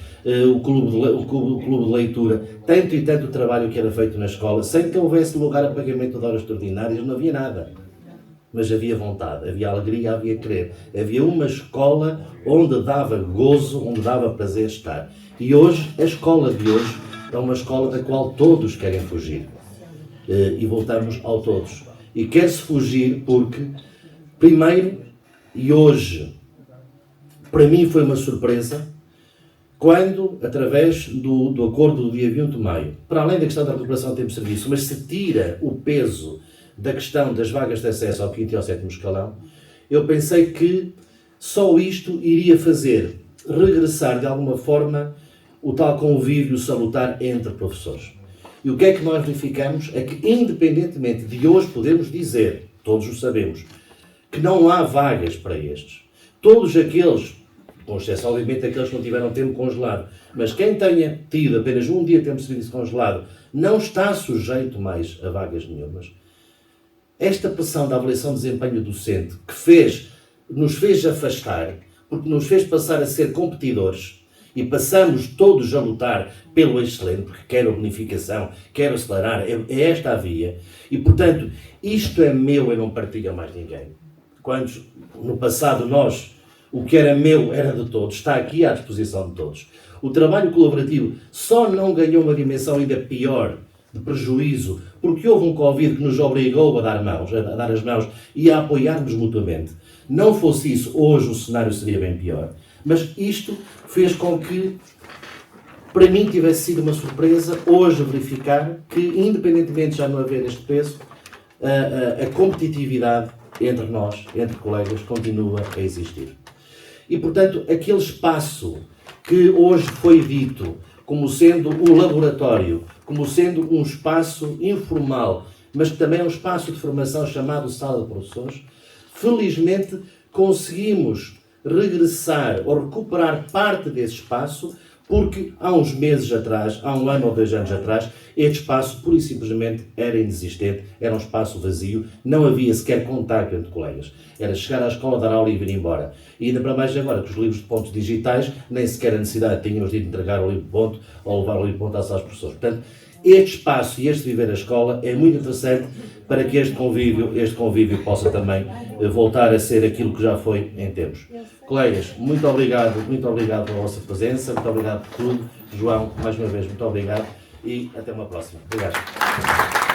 o clube de leitura, tanto e tanto trabalho que era feito na escola, sem que houvesse lugar a pagamento de horas extraordinárias, não havia nada. Mas havia vontade, havia alegria, havia querer. Havia uma escola onde dava gozo, onde dava prazer estar. E hoje, a escola de hoje é uma escola da qual todos querem fugir. E voltamos ao todos. E quer-se fugir porque, primeiro, e hoje, para mim foi uma surpresa, quando, através do acordo do dia 20 de maio, para além da questão da recuperação do tempo de serviço, mas se tira o peso da questão das vagas de acesso ao 5º e ao 7º escalão, eu pensei que só isto iria fazer regressar de alguma forma o tal convívio salutar entre professores. E o que é que nós verificamos? É que, independentemente de hoje podermos dizer, todos o sabemos, que não há vagas para estes. Todos aqueles, com exceção obviamente aqueles que não tiveram tempo congelado, mas quem tenha tido apenas um dia de tempo de serviço congelado, não está sujeito mais a vagas nenhumas. Esta pressão da avaliação de desempenho docente que nos fez afastar, porque nos fez passar a ser competidores e passamos todos a lutar pelo excelente, porque quero a bonificação, quero acelerar, é esta a via. E, portanto, isto é meu, eu não partilho a mais ninguém. quando no passado nós, o que era meu era de todos, está aqui à disposição de todos. O trabalho colaborativo só não ganhou uma dimensão ainda pior, de prejuízo, porque houve um Covid que nos obrigou a dar as mãos e a apoiarmos mutuamente. Não fosse isso, hoje o cenário seria bem pior. Mas isto fez com que, para mim, tivesse sido uma surpresa hoje verificar que, independentemente de já não haver este peso, a competitividade entre nós, entre colegas, continua a existir. E, portanto, aquele espaço que hoje foi dito como sendo um laboratório, como sendo um espaço informal, mas que também é um espaço de formação chamado Sala de Professores, felizmente conseguimos regressar ou recuperar parte desse espaço, porque há uns meses atrás, há 1 ano ou 2 anos atrás, este espaço pura e simplesmente era inexistente, era um espaço vazio, não havia sequer contacto entre colegas. Era chegar à escola, dar aula e vir embora. E ainda para mais agora, que os livros de pontos digitais, nem sequer a necessidade tínhamos de entregar o livro de ponto ou levar o livro de ponto às salas de professores. Portanto, este espaço e este viver a escola é muito interessante para que este convívio possa também voltar a ser aquilo que já foi em tempos. Colegas, muito obrigado pela vossa presença, muito obrigado por tudo. João, mais uma vez, muito obrigado e até uma próxima. Obrigado.